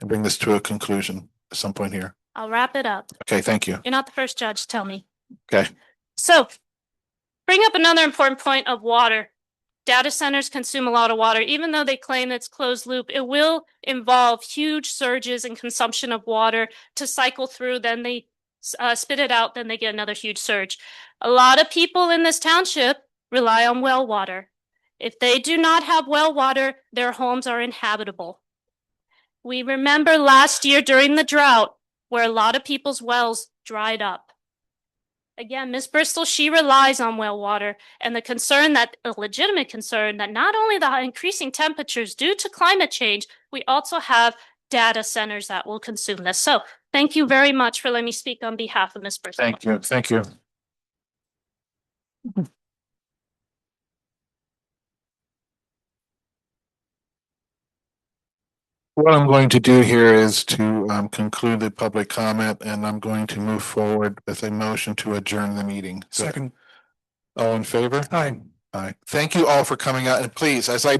and bring this to a conclusion at some point here. I'll wrap it up. Okay, thank you. You're not the first judge, tell me. Okay. So, bring up another important point of water. Data centers consume a lot of water. Even though they claim it's closed loop, it will involve huge surges in consumption of water to cycle through. Then they spit it out, then they get another huge surge. A lot of people in this township rely on well water. If they do not have well water, their homes are inhabitable. We remember last year during the drought where a lot of people's wells dried up. Again, Ms. Bristol, she relies on well water, and the concern that a legitimate concern that not only the increasing temperatures due to climate change, we also have data centers that will consume this. So thank you very much for letting me speak on behalf of Ms. Bristol. Thank you. Thank you. What I'm going to do here is to conclude the public comment, and I'm going to move forward with a motion to adjourn the meeting. Second. All in favor? Aye. Aye. Thank you all for coming out, and please, as I